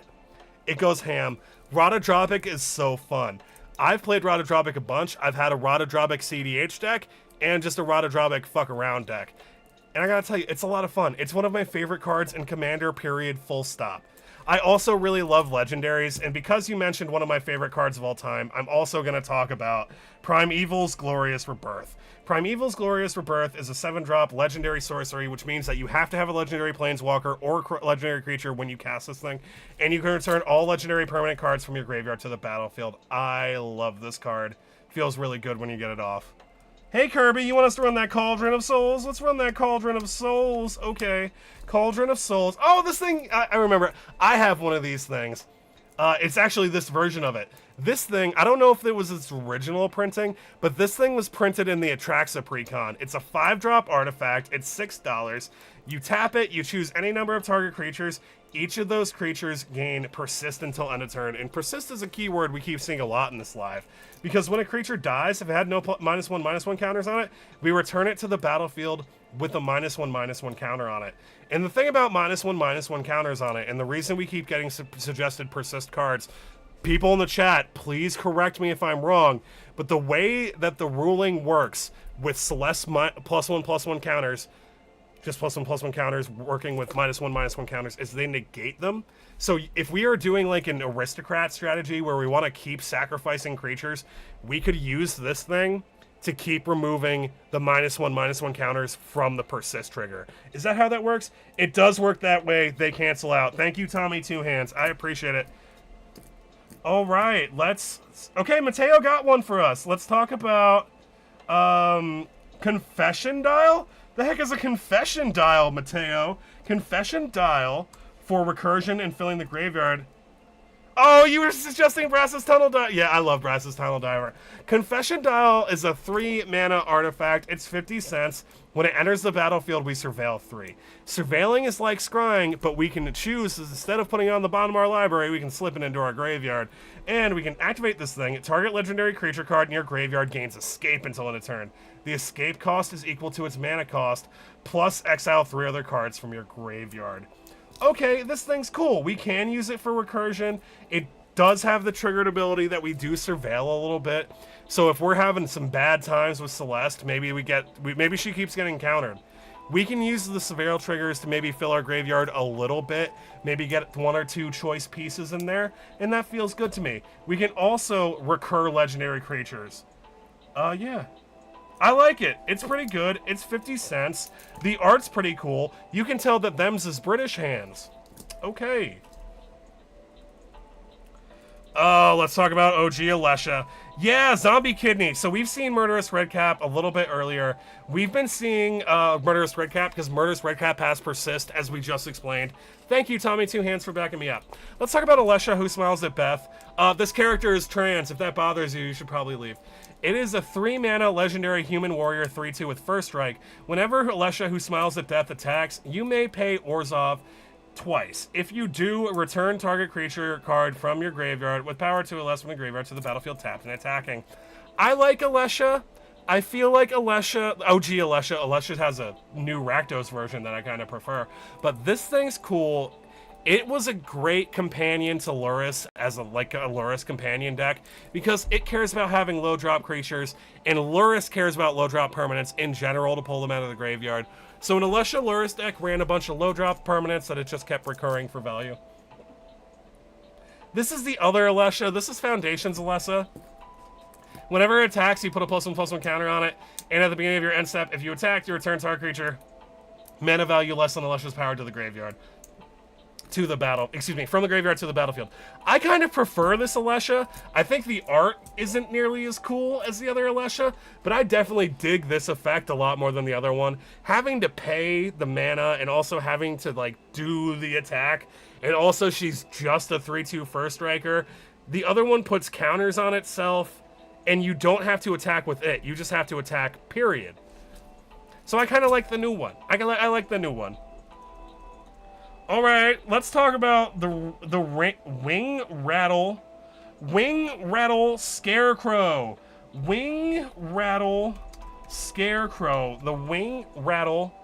It goes ham. Radha-Drobic is so fun. I've played Radha-Drobic a bunch. I've had a Radha-Drobic CDH deck and just a Radha-Drobic fuck around deck. And I gotta tell you, it's a lot of fun. It's one of my favorite cards in Commander, period, full stop. I also really love legendaries, and because you mentioned one of my favorite cards of all time, I'm also going to talk about Primeval's Glorious Rebirth. Primeval's Glorious Rebirth is a 7-drop legendary sorcery, which means that you have to have a legendary planeswalker or legendary creature when you cast this thing, and you can return all legendary permanent cards from your graveyard to the battlefield. I love this card. Feels really good when you get it off. Hey Kirby, you want us to run that Cauldron of Souls? Let's run that Cauldron of Souls. Okay, Cauldron of Souls. Oh, this thing, I remember. I have one of these things. It's actually this version of it. This thing, I don't know if it was its original printing, but this thing was printed in the Atraxa Precon. It's a 5-drop artifact. It's $6. You tap it, you choose any number of target creatures. Each of those creatures gain persist until end of turn. And persist is a keyword we keep seeing a lot in this live. Because when a creature dies, if it had no -1/-1 counters on it, we return it to the battlefield with a -1/-1 counter on it. And the thing about -1/-1 counters on it, and the reason we keep getting suggested persist cards, people in the chat, please correct me if I'm wrong, but the way that the ruling works with Celes +1/+1 counters, just +1/+1 counters working with -1/-1 counters, is they negate them. So if we are doing like an aristocrat strategy where we want to keep sacrificing creatures, we could use this thing to keep removing the -1/-1 counters from the persist trigger. Is that how that works? It does work that way. They cancel out. Thank you, Tommy Two Hands. I appreciate it. All right, okay, Mateo got one for us. Let's talk about Confession Dial. The heck is a Confession Dial, Mateo? Confession Dial for recursion and filling the graveyard. Oh, you were suggesting Brass's Tunnel Diver. Yeah, I love Brass's Tunnel Diver. Confession Dial is a 3-mana artifact. It's 50 cents. When it enters the battlefield, we surveil 3. Surveilling is like scrying, but we can choose, instead of putting it on the bottom of our library, we can slip it into our graveyard. And we can activate this thing. Target legendary creature card in your graveyard gains escape until end of turn. The escape cost is equal to its mana cost, plus exile 3 other cards from your graveyard. Okay, this thing's cool. We can use it for recursion. It does have the triggered ability that we do surveil a little bit. So if we're having some bad times with Celeste, maybe maybe she keeps getting countered. We can use the surveil triggers to maybe fill our graveyard a little bit, maybe get 1 or 2 choice pieces in there, and that feels good to me. We can also recur legendary creatures. Yeah. I like it. It's pretty good. It's 50 cents. The art's pretty cool. You can tell that them's is British hands. Okay. Let's talk about OG Alesha. Yeah, Zombie Kidney. So we've seen Murderous Redcap a little bit earlier. We've been seeing Murderous Redcap because Murderous Redcap has persist, as we just explained. Thank you, Tommy Two Hands, for backing me up. Let's talk about Alesha, who smiles at Beth. This character is trans. If that bothers you, you should probably leave. It is a 3-mana legendary human warrior 3/2 with first strike. Whenever Alesha, who smiles at Death, attacks, you may pay Orzhov twice. If you do, return target creature card from your graveyard with power 2 or less from the graveyard to the battlefield tapped and attacking. I like Alesha. I feel like Alesha, OG Alesha, Alesha has a new Rakdos version that I kind of prefer. But this thing's cool. It was a great companion to Lurrus as a Lurrus companion deck because it cares about having low drop creatures, and Lurrus cares about low drop permanents in general to pull them out of the graveyard. So an Alesha Lurrus deck ran a bunch of low drop permanents that it just kept recurring for value. This is the other Alesha. This is Foundations Alesha. Whenever it attacks, you put a +1/+1 counter on it, and at the beginning of your end step, if you attack, you return target creature, mana value less than Alesha's power to the graveyard. To the battle, excuse me, from the graveyard to the battlefield. I kind of prefer this Alesha. I think the art isn't nearly as cool as the other Alesha, but I definitely dig this effect a lot more than the other one. Having to pay the mana and also having to like do the attack, and also she's just a 3/2 first striker. The other one puts counters on itself, and you don't have to attack with it. You just have to attack, period. So I kind of like the new one. I like the new one. All right, let's talk about the Wing Rattle Scarecrow. Wing Rattle Scarecrow. The Wing Rattle.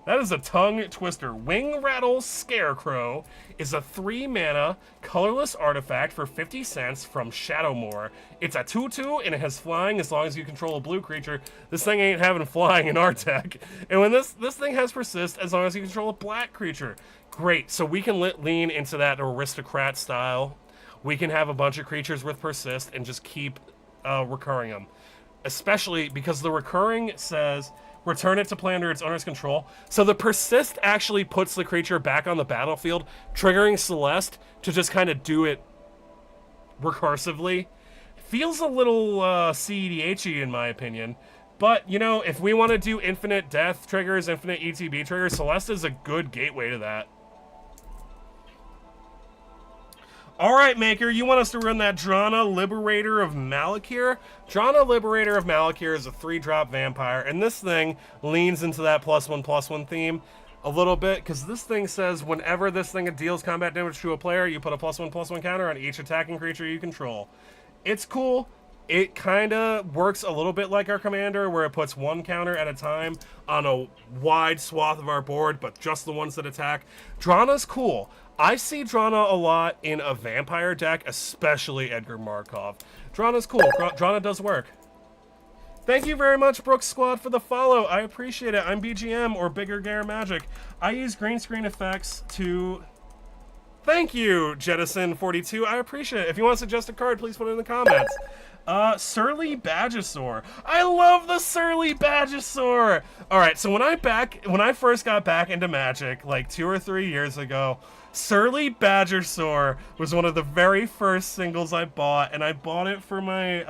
That is a tongue twister. Wing Rattle Scarecrow is a 3-mana colorless artifact for 50 cents from Shadowmoor. It's a 2/2 and it has flying as long as you control a blue creature. This thing ain't having flying in our deck. And when this thing has persist as long as you control a black creature. Great. So we can lean into that aristocrat style. We can have a bunch of creatures with persist and just keep recurring them. Especially because the recurring says return it to play under its owner's control. So the persist actually puts the creature back on the battlefield, triggering Celeste to just kind of do it recursively. Feels a little CEDH-y in my opinion. But, you know, if we want to do infinite death triggers, infinite ETB triggers, Celeste is a good gateway to that. Alright, Maker, you want us to run that Drana Liberator of Malakir? Drana Liberator of Malakir is a 3-drop vampire, and this thing leans into that +1/+1 theme a little bit, because this thing says whenever this thing deals combat damage to a player, you put a +1/+1 counter on each attacking creature you control. It's cool. It kind of works a little bit like our commander, where it puts 1 counter at a time on a wide swath of our board, but just the ones that attack. Drana's cool. I see Drana a lot in a vampire deck, especially Edgar Markov. Drana's cool. Drana does work. Thank you very much, Brooks Squad, for the follow. I appreciate it. I'm BGM, or Bigger Gare Magic. I use green screen effects to... Thank you, Jettison42. I appreciate it. If you want to suggest a card, please put it in the comments. Surly Badgesaur. I love the Surly Badgesaur. All right, so when I first got back into Magic, like 2 or 3 years ago, Surly Badgesaur was one of the very first singles I bought, and I bought it for my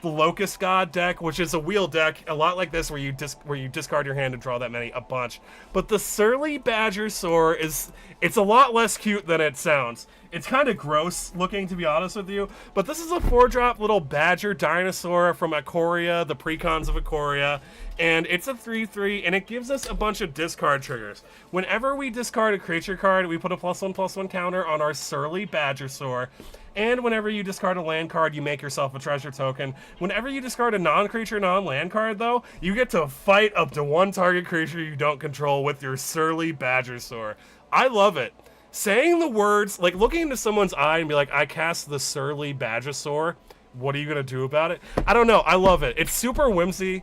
the Locust God deck, which is a wheel deck, a lot like this, where you discard your hand and draw that many, a bunch. But the Surly Badgesaur it's a lot less cute than it sounds. It's kind of gross looking, to be honest with you, but this is a 4-drop little badger dinosaur from Ikoria, the precons of Ikoria, and it's a 3/3, and it gives us a bunch of discard triggers. Whenever we discard a creature card, we put a +1/+1 counter on our Surly Badgesaur, and whenever you discard a land card, you make yourself a treasure token. Whenever you discard a non-creature, non-land card, though, you get to fight up to 1 target creature you don't control with your Surly Badgesaur. I love it. Saying the words, like looking into someone's eye and be like, I cast the Surly Badgesaur, what are you gonna do about it? I don't know, I love it. It's super whimsy.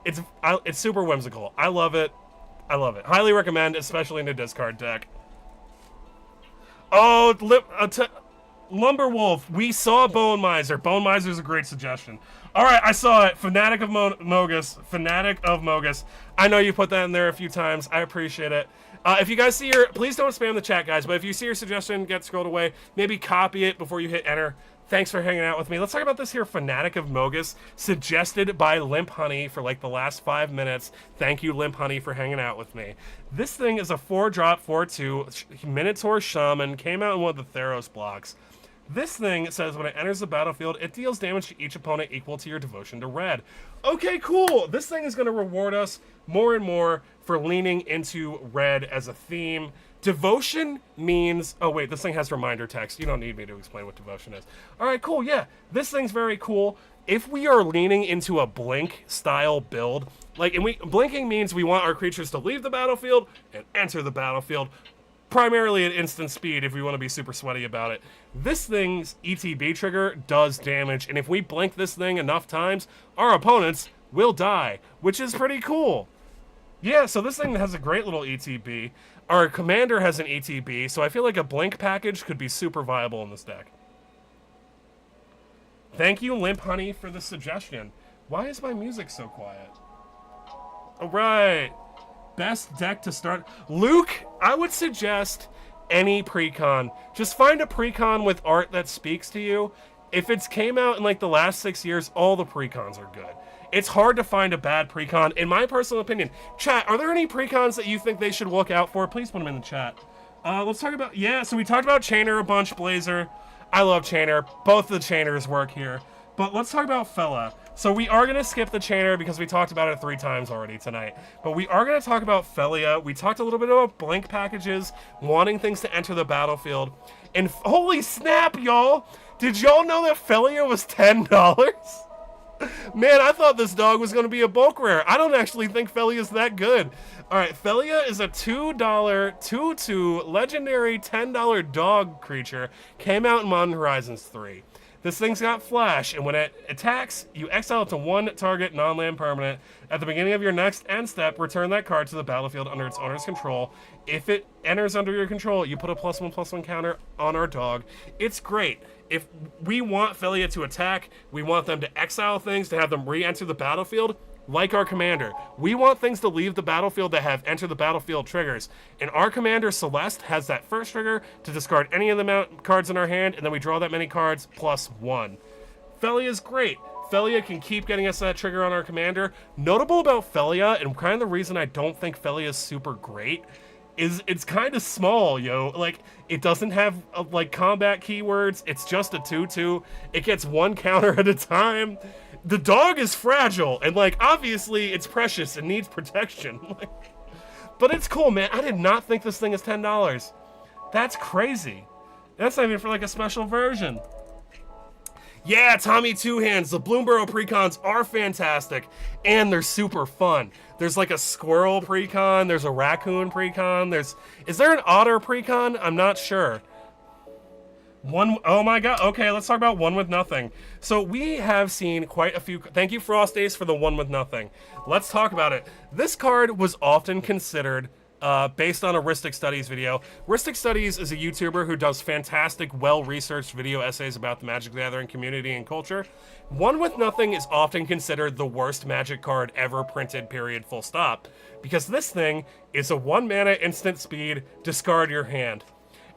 It's super whimsical. I love it. I love it. Highly recommend, especially in a discard deck. Oh, Lumberwolf, we saw Bone Miser. Bone Miser is a great suggestion. All right, I saw it. Fanatic of Mogus. I know you put that in there a few times. I appreciate it. If you guys see please don't spam the chat, guys, but if you see your suggestion get scrolled away, maybe copy it before you hit enter. Thanks for hanging out with me. Let's talk about this here Fanatic of Mogus, suggested by Limp Honey for like the last 5 minutes. Thank you, Limp Honey, for hanging out with me. This thing is a 4-drop, 4/2, Minotaur Shaman, came out in one of the Theros blocks. This thing says when it enters the battlefield, it deals damage to each opponent equal to your devotion to red. Okay, cool. This thing is going to reward us more and more for leaning into red as a theme. Devotion means... Oh, wait, this thing has reminder text. You don't need me to explain what devotion is. All right, cool. Yeah, this thing's very cool. If we are leaning into a blink-style build, blinking means we want our creatures to leave the battlefield and enter the battlefield, primarily at instant speed if we want to be super sweaty about it. This thing's ETB trigger does damage, and if we blink this thing enough times, our opponents will die, which is pretty cool. Yeah, so this thing has a great little ETB. Our commander has an ETB, so I feel like a blink package could be super viable in this deck. Thank you, Limp Honey, for the suggestion. Why is my music so quiet? All right. Best deck to start. Luke, I would suggest any precon. Just find a precon with art that speaks to you. If it's came out in like the last 6 years, all the precons are good. It's hard to find a bad precon, in my personal opinion. Chat, are there any precons that you think they should look out for? Please put them in the chat. Let's talk about, yeah, so we talked about Chainer a bunch, Blazer. I love Chainer. Both the Chainers work here. But let's talk about Fella. So we are going to skip the Chainer because we talked about it 3 times already tonight. But we are going to talk about Felia. We talked a little bit about blink packages, wanting things to enter the battlefield. And holy snap, y'all! Did y'all know that Felia was $10? Man, I thought this dog was going to be a bulk rare. I don't actually think Felia's that good. All right, Felia is a $2 2/2 legendary $10 dog creature. Came out in Modern Horizons 3. This thing's got flash, and when it attacks, you exile it to one target non-land permanent. At the beginning of your next end step, return that card to the battlefield under its owner's control. If it enters under your control, you put a +1/+1 counter on our dog. It's great. If we want Felia to attack, we want them to exile things, to have them re-enter the battlefield, like our commander. We want things to leave the battlefield that have enter the battlefield triggers. And our commander, Celeste, has that first trigger to discard any of the cards in our hand, and then we draw that many cards +1. Felia is great. Felia can keep getting us that trigger on our commander. Notable about Felia, and kind of the reason I don't think Felia is super great, is it's kind of small, yo. Like, it doesn't have like combat keywords. It's just a 2/2. It gets one counter at a time. The dog is fragile, and like obviously it's precious and needs protection. But it's cool, man. I did not think this thing is $10. That's crazy. That's not even for like a special version. Yeah, Tommy Two Hands. The Bloomborough precons are fantastic, and they're super fun. There's like a squirrel precon. There's a raccoon precon. Is there an otter precon? I'm not sure. Oh my god. Okay, let's talk about One With Nothing. So we have seen quite a few. Thank you, Frost Ace, for the One With Nothing. Let's talk about it. This card was often considered based on a Ristic Studies video. Ristic Studies is a YouTuber who does fantastic, well-researched video essays about the Magic the Gathering community and culture. One With Nothing is often considered the worst Magic card ever printed, period, full stop. Because this thing is a 1-mana instant speed, discard your hand.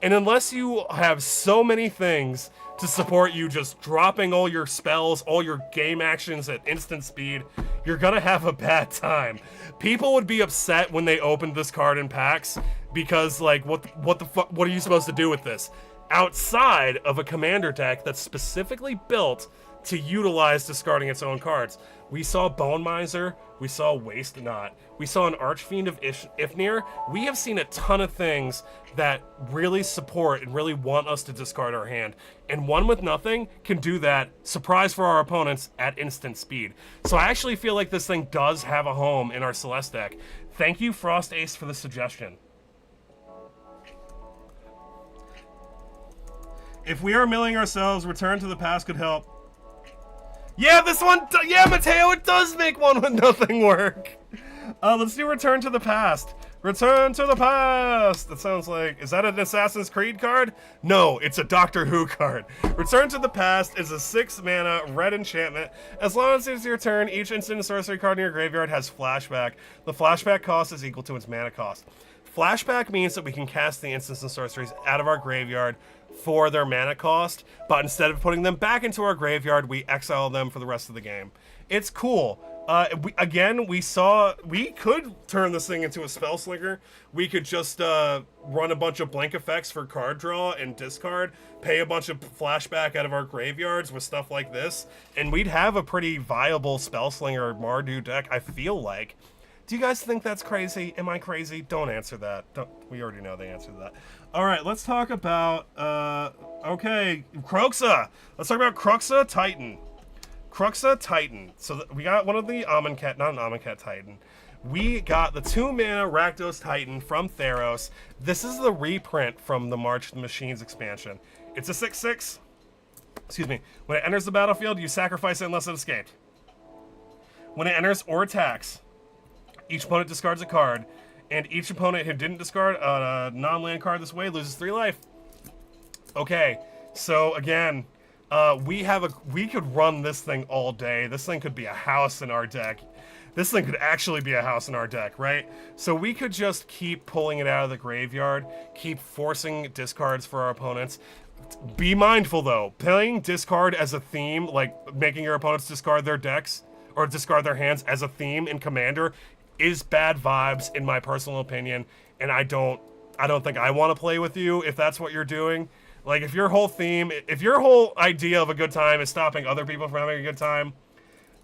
And unless you have so many things to support you just dropping all your spells, all your game actions at instant speed, you're gonna have a bad time. People would be upset when they opened this card in packs because, like, what the fuck? What are you supposed to do with this? Outside of a commander deck that's specifically built to utilize discarding its own cards. We saw Bone Miser, we saw Waste Not, we saw an Archfiend of Ifnir. We have seen a ton of things that really support and really want us to discard our hand. And One With Nothing can do that, surprise for our opponents, at instant speed. So I actually feel like this thing does have a home in our Celeste deck. Thank you, Frost Ace, for the suggestion. If we are milling ourselves, Return to the Past could help. Yeah, this one, yeah, Mateo, it does make One With Nothing work. Let's do Return to the Past. Return to the Past. That sounds like, is that an Assassin's Creed card? No, it's a Doctor Who card. Return to the Past is a 6-mana red enchantment. As long as it's your turn, each instant and sorcery card in your graveyard has flashback. The flashback cost is equal to its mana cost. Flashback means that we can cast the instants and sorceries out of our graveyard for their mana cost, but instead of putting them back into our graveyard, we exile them for the rest of the game. It's cool. We could turn this thing into a spell slinger. We could just run a bunch of blink effects for card draw and discard, pay a bunch of flashback out of our graveyards with stuff like this, and we'd have a pretty viable spell slinger Mardu deck, I feel like. Do you guys think that's crazy? Am I crazy? Don't answer that. We already know the answer to that. All right, let's talk about, okay, Kroxa. Let's talk about Kroxa Titan. Kroxa Titan. So we got one of the Amonkhet, not an Amonkhet Titan. We got the 2-mana Rakdos Titan from Theros. This is the reprint from the March of the Machines expansion. It's a 6/6. Excuse me. When it enters the battlefield, you sacrifice it unless it escaped. When it enters or attacks, each opponent discards a card, and each opponent who didn't discard a non-land card this way loses 3 life. Okay, so again, we could run this thing all day. This thing could be a house in our deck. This thing could actually be a house in our deck, right? So we could just keep pulling it out of the graveyard, keep forcing discards for our opponents. Be mindful though, playing discard as a theme, like making your opponents discard their decks or discard their hands as a theme in Commander, is bad vibes in my personal opinion, and I don't think I want to play with you if that's what you're doing. Like, if your whole theme, if your whole idea of a good time is stopping other people from having a good time,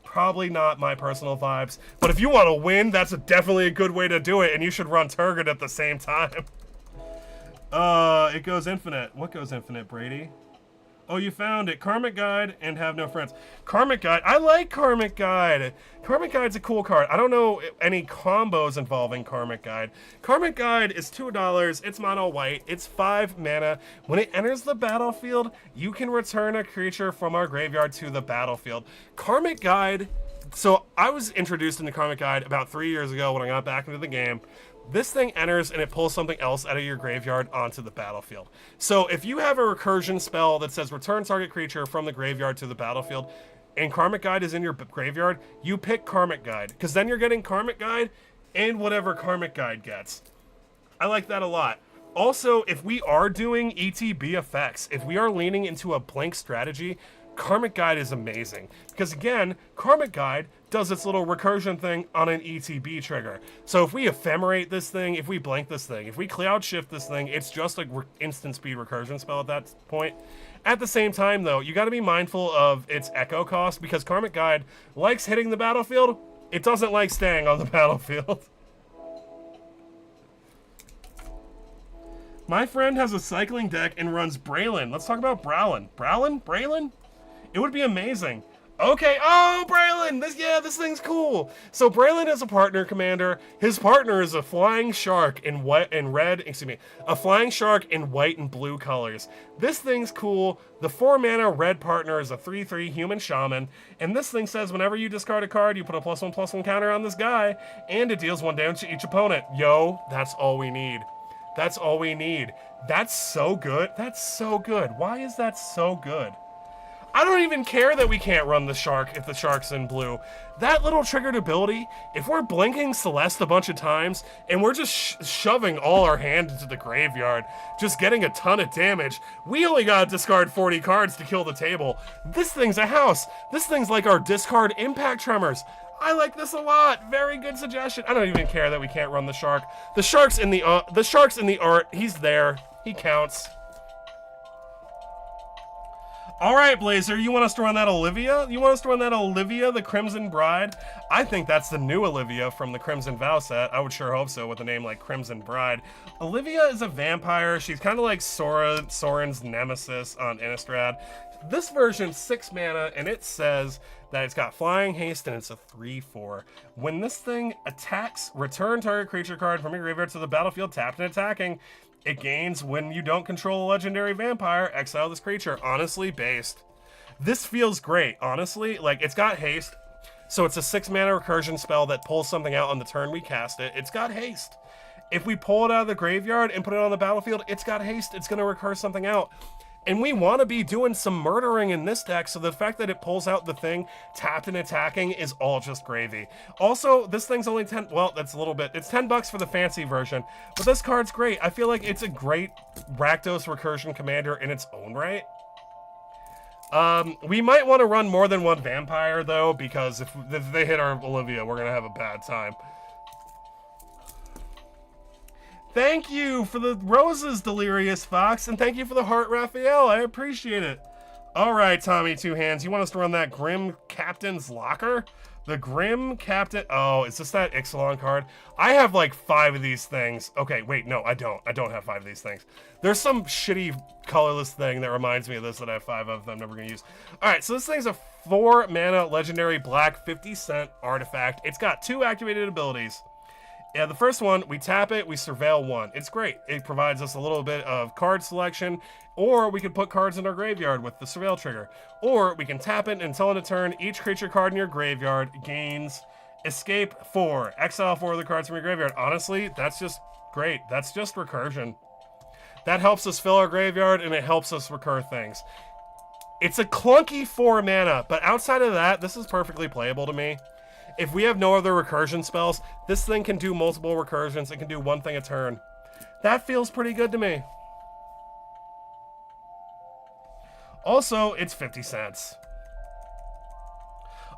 probably not my personal vibes. But if you want to win, that's definitely a good way to do it, and you should run Turgot at the same time. It goes infinite. What goes infinite, Brady? Oh, you found it. Karmic Guide and Have No Friends. Karmic Guide. I like Karmic Guide. Karmic Guide's a cool card. I don't know any combos involving Karmic Guide. Karmic Guide is $2. It's mono white. It's 5 mana. When it enters the battlefield, you can return a creature from our graveyard to the battlefield. Karmic Guide. So I was introduced into Karmic Guide about 3 years ago when I got back into the game. This thing enters and it pulls something else out of your graveyard onto the battlefield. So if you have a recursion spell that says return target creature from the graveyard to the battlefield, and Karmic Guide is in your graveyard, you pick Karmic Guide, because then you're getting Karmic Guide and whatever Karmic Guide gets. I like that a lot. Also, if we are doing ETB effects, if we are leaning into a blink strategy, Karmic Guide is amazing. Because again, Karmic Guide does its little recursion thing on an ETB trigger. So if we ephemerate this thing, if we blank this thing, if we cloud shift this thing, it's just like instant speed recursion spell at that point. At the same time though, you gotta be mindful of its echo cost, because Karmic Guide likes hitting the battlefield, it doesn't like staying on the battlefield. My friend has a cycling deck and runs Braylon. Let's talk about Browlin. Braylon? It would be amazing. Okay, oh, Braylon! This thing's cool. So Braylon is a partner commander. His partner is a flying shark in a flying shark in white and blue colors. This thing's cool. The 4 mana red partner is a 3/3 human shaman, and this thing says whenever you discard a card, you put a +1/+1 counter on this guy, and it deals 1 damage to each opponent. Yo, that's all we need. That's all we need. That's so good. That's so good. Why is that so good? I don't even care that we can't run the shark if the shark's in blue. That little triggered ability, if we're blinking Celeste a bunch of times and we're just shoving all our hand into the graveyard, just getting a ton of damage, we only gotta discard 40 cards to kill the table. This thing's a house. This thing's like our discard impact tremors. I like this a lot. Very good suggestion. I don't even care that we can't run the shark. The shark's in the art. He's there. He counts. All right, Blazer, you want us to run that Olivia? You want us to run that Olivia, the Crimson Bride? I think that's the new Olivia from the Crimson Vow set. I would sure hope so with a name like Crimson Bride. Olivia is a vampire. She's kind of like Soren's nemesis on Innistrad. This version's 6 mana, and it says that it's got flying haste and it's a 3/4. When this thing attacks, return target creature card from your graveyard to the battlefield tapped and attacking. It gains when you don't control a legendary vampire, exile this creature. Honestly, based. This feels great, honestly. Like, it's got haste, so it's a 6 mana recursion spell that pulls something out on the turn we cast it. It's got haste. If we pull it out of the graveyard and put it on the battlefield, it's got haste. It's going to recur something out. And we want to be doing some murdering in this deck, so the fact that it pulls out the thing tapped and attacking is all just gravy. Also, this thing's only 10, well, that's a little bit, it's $10 for the fancy version, but this card's great. I feel like it's a great Rakdos recursion commander in its own right. We might want to run more than one vampire, though, because if they hit our Olivia, we're going to have a bad time. Thank you for the roses, Delirious Fox, and thank you for the heart, Raphael. I appreciate it. All right, Tommy Two Hands, you want us to run that Grim Captain's Locker? The Grim Captain... Oh, is this that Ixalan card? I have like 5 of these things. Okay, wait, no, I don't. I don't have 5 of these things. There's some shitty colorless thing that reminds me of this that I have 5 of that I'm never going to use. All right, so this thing's a 4 mana legendary black 50-cent artifact. It's got 2 activated abilities. Yeah, the first one, we tap it, we surveil 1. It's great. It provides us a little bit of card selection, or we can put cards in our graveyard with the surveil trigger. Or we can tap it until end of turn, each creature card in your graveyard gains escape 4. Exile 4 of the cards from your graveyard. Honestly, that's just great. That's just recursion. That helps us fill our graveyard, and it helps us recur things. It's a clunky 4 mana, but outside of that, this is perfectly playable to me. If we have no other recursion spells, this thing can do multiple recursions. It can do 1 thing a turn. That feels pretty good to me. Also, it's 50 cents.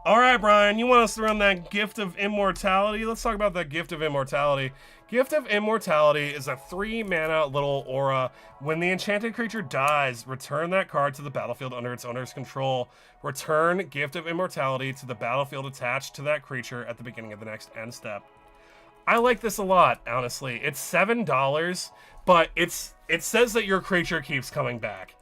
All right, Brian, you want us to run that Gift of Immortality? Let's talk about that Gift of Immortality. Gift of Immortality is a 3 mana little aura. When the enchanted creature dies, return that card to the battlefield under its owner's control. Return Gift of Immortality to the battlefield attached to that creature at the beginning of the next end step. I like this a lot, honestly. It's $7, but it says that your creature keeps coming back.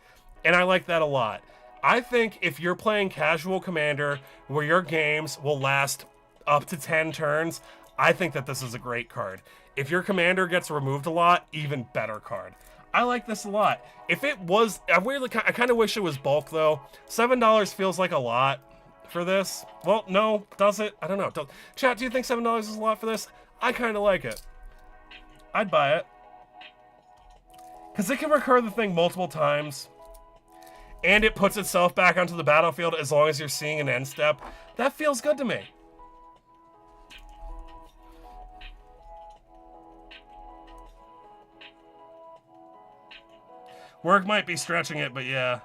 And I like that a lot. I think if you're playing casual Commander, where your games will last up to 10 turns, I think that this is a great card. If your Commander gets removed a lot, even better card. I like this a lot. If it was, I kind of wish it was bulk though. $7 feels like a lot for this. Well, no, does it? I don't know. Chat, do you think $7 is a lot for this? I kind of like it. I'd buy it. Because it can recur the thing multiple times. And it puts itself back onto the battlefield as long as you're seeing an end step. That feels good to me. Work might be stretching it, but yeah.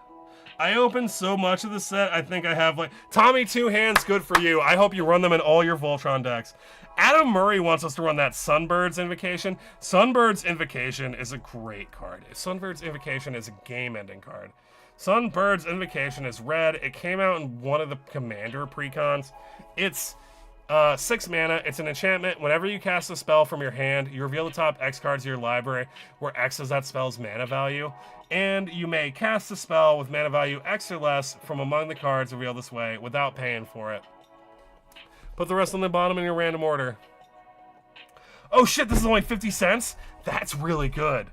I opened so much of the set, I think I have like... Tommy Two Hands, good for you. I hope you run them in all your Voltron decks. Adam Murray wants us to run that Sunbird's Invocation. Sunbird's Invocation is a great card. Sunbird's Invocation is a game-ending card. Sunbird's Invocation is red. It came out in one of the Commander precons. It's 6 mana. It's an enchantment. Whenever you cast a spell from your hand, you reveal the top X cards of your library, where X is that spell's mana value. And you may cast a spell with mana value X or less from among the cards revealed this way without paying for it. Put the rest on the bottom in your random order. Oh shit, this is only 50 cents? That's really good.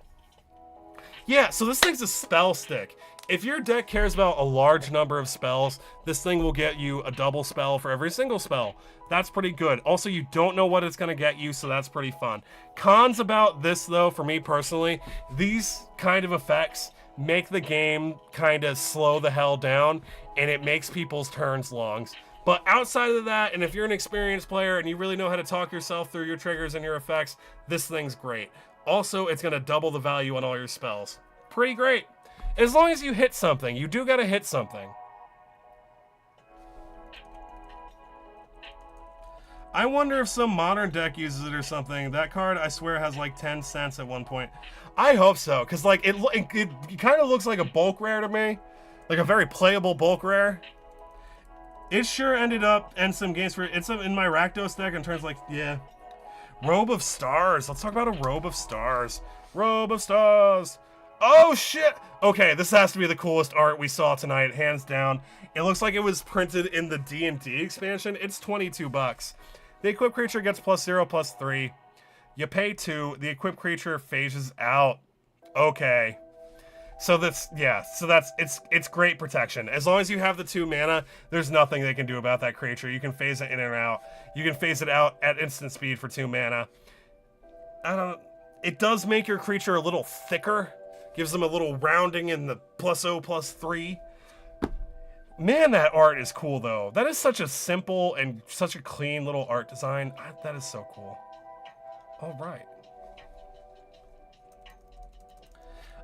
Yeah, so this thing's a spell stick. If your deck cares about a large number of spells, this thing will get you a double spell for every single spell. That's pretty good. Also, you don't know what it's going to get you, so that's pretty fun. Cons about this, though, for me personally, these kind of effects make the game kind of slow the hell down, and it makes people's turns long. But outside of that, and if you're an experienced player and you really know how to talk yourself through your triggers and your effects, this thing's great. Also, it's going to double the value on all your spells. Pretty great. As long as you hit something. You do gotta hit something. I wonder if some modern deck uses it or something. That card, I swear, has like 10 cents at one point. I hope so, because like it kind of looks like a bulk rare to me. Like a very playable bulk rare. It sure ended up in some games for it's in my Rakdos deck and turns like, yeah. Robe of Stars. Let's talk about a Robe of Stars. Robe of Stars. Oh shit! Okay, this has to be the coolest art we saw tonight, hands down. It looks like it was printed in the D&D expansion. It's 22 bucks. The equipped creature gets +0/+3. You pay 2. The equipped creature phases out. Okay. So that's, yeah, so that's, it's great protection. As long as you have the 2 mana, there's nothing they can do about that creature. You can phase it in and out. You can phase it out at instant speed for 2 mana. It does make your creature a little thicker. Gives them a little rounding in the +0/+3. Man, that art is cool, though. That is such a simple and such a clean little art design. That is so cool. All right.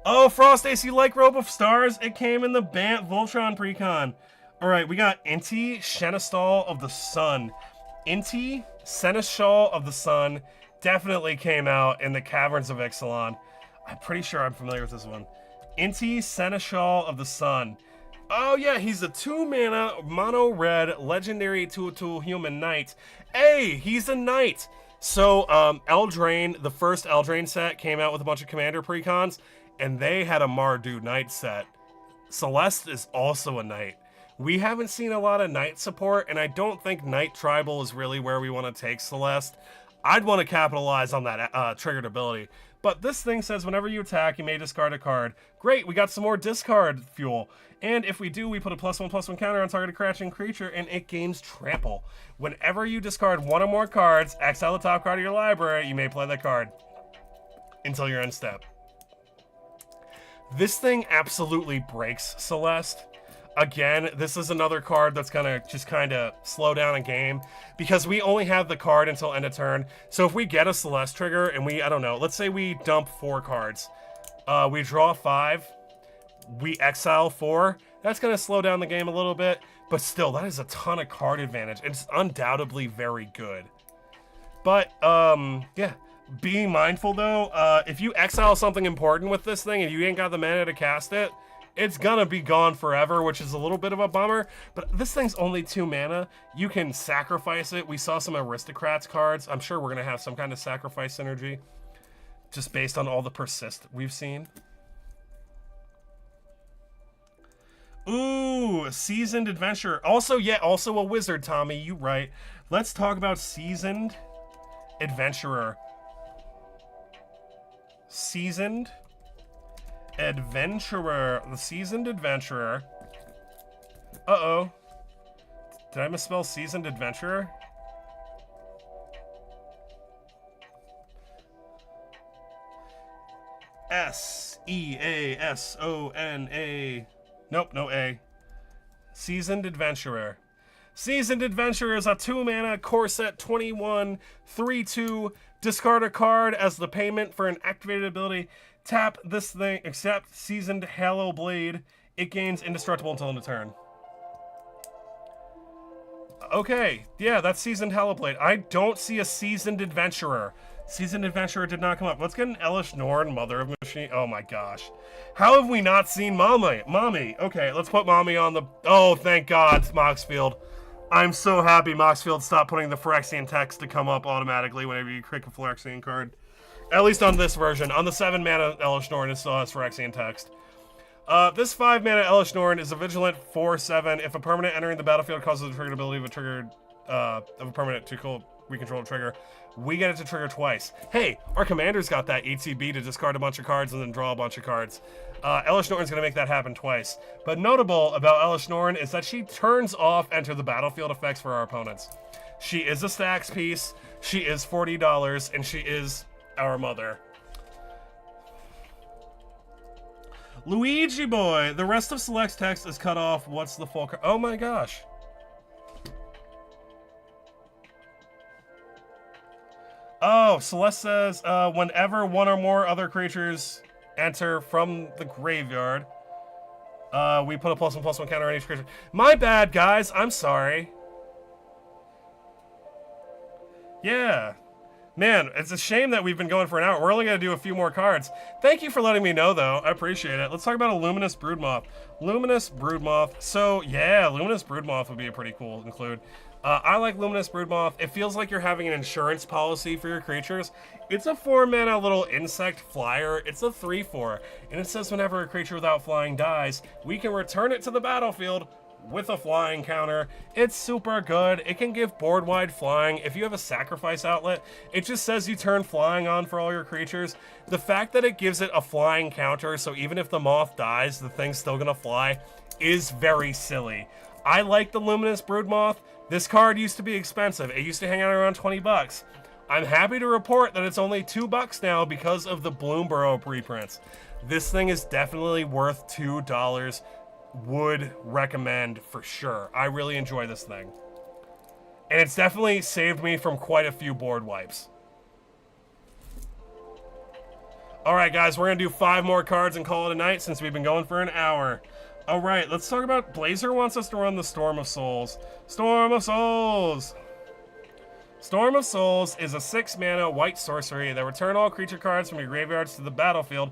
Oh, Frost Ace, you like Robe of Stars? It came in the Bant Voltron Precon. All right, we got Inti, Seneschal of the Sun. Inti, Seneschal of the Sun definitely came out in the Caverns of Ixalan. I'm pretty sure I'm familiar with this one. Inti, Seneschal of the Sun. Oh yeah, he's a 2 mana, mono red, legendary 2/2 human knight. Hey, he's a knight! So, Eldraine, the first Eldraine set came out with a bunch of Commander precons, and they had a Mardu knight set. Celeste is also a knight. We haven't seen a lot of knight support, and I don't think knight tribal is really where we want to take Celeste. I'd want to capitalize on that triggered ability. But this thing says whenever you attack, you may discard a card. Great, we got some more discard fuel. And if we do, we put a +1/+1 counter on targeted crouching creature, and it gains trample. Whenever you discard 1 or more cards, exile the top card of your library, you may play that card until your end step. This thing absolutely breaks Celeste. Again, this is another card that's gonna just kind of slow down a game because we only have the card until end of turn. So if we get a Celeste trigger and I don't know, let's say we dump 4 cards. We draw 5, we exile 4. That's gonna slow down the game a little bit, but still, that is a ton of card advantage. It's undoubtedly very good. But, yeah. Be mindful though, if you exile something important with this thing and you ain't got the mana to cast it, it's gonna be gone forever, which is a little bit of a bummer, but this thing's only 2 mana. You can sacrifice it. We saw some Aristocrats cards. I'm sure we're gonna have some kind of sacrifice synergy, just based on all the persist we've seen. Ooh, Seasoned Adventurer. Also, yeah, also a wizard, Tommy. You right. Let's talk about Seasoned Adventurer. Seasoned Adventurer. The Seasoned Adventurer. Uh-oh. Did I misspell Seasoned Adventurer? Seasona. Nope, no A. Seasoned Adventurer. Seasoned Adventurer is a 2-mana core set 21, 3/2. Discard a card as the payment for an activated ability. Tap this thing, except Seasoned Hallow Blade. It gains indestructible until end of turn. Okay, yeah, that's Seasoned Hallow Blade. I don't see a Seasoned Adventurer. Seasoned Adventurer did not come up. Let's get an Elish Norn, Mother of Machine. Oh my gosh. How have we not seen Mommy? Mommy. Okay, let's put Mommy on the... Oh, thank God, Moxfield. I'm so happy Moxfield stopped putting the Phyrexian text to come up automatically whenever you click a Phyrexian card. At least on this version. On the 7-mana Elish Norn, it still has Phyrexian text. This 5-mana Elish Norn is a vigilant 4/7. If a permanent entering the battlefield causes the triggered ability of a triggered of a permanent to recontrol a trigger, we get it to trigger twice. Hey, our commander's got that ETB to discard a bunch of cards and then draw a bunch of cards. Elish Norn's gonna make that happen twice. But notable about Elish Norn is that she turns off enter the battlefield effects for our opponents. She is a stacks piece, she is $40, and she is our mother. Luigi boy, the rest of Select's text is cut off. What's the full card? Oh my gosh. Oh, Celeste says, whenever one or more other creatures enter from the graveyard, we put a +1/+1 counter on each creature. My bad, guys. I'm sorry. Yeah. Man, it's a shame that we've been going for an hour. We're only going to do a few more cards. Thank you for letting me know, though. I appreciate it. Let's talk about a Luminous Broodmoth. Luminous Broodmoth. So, yeah, Luminous Broodmoth would be a pretty cool include. I like Luminous Broodmoth. It feels like you're having an insurance policy for your creatures. It's a 4-mana little insect flyer. It's a 3/4. And it says whenever a creature without flying dies, we can return it to the battlefield with a flying counter. It's super good. It can give board-wide flying. If you have a sacrifice outlet, it just says you turn flying on for all your creatures. The fact that it gives it a flying counter, so even if the moth dies, the thing's still gonna fly, is very silly. I like the Luminous Broodmoth. This card used to be expensive. It used to hang out around 20 bucks. I'm happy to report that it's only $2 now because of the Bloomborough preprints. This thing is definitely worth $2. Would recommend for sure. I really enjoy this thing. And it's definitely saved me from quite a few board wipes. Alright guys, we're gonna do 5 more cards and call it a night since we've been going for an hour. Alright, let's talk about... Blazer wants us to run the Storm of Souls. Storm of Souls! Storm of Souls is a 6-mana white sorcery that return all creature cards from your graveyards to the battlefield,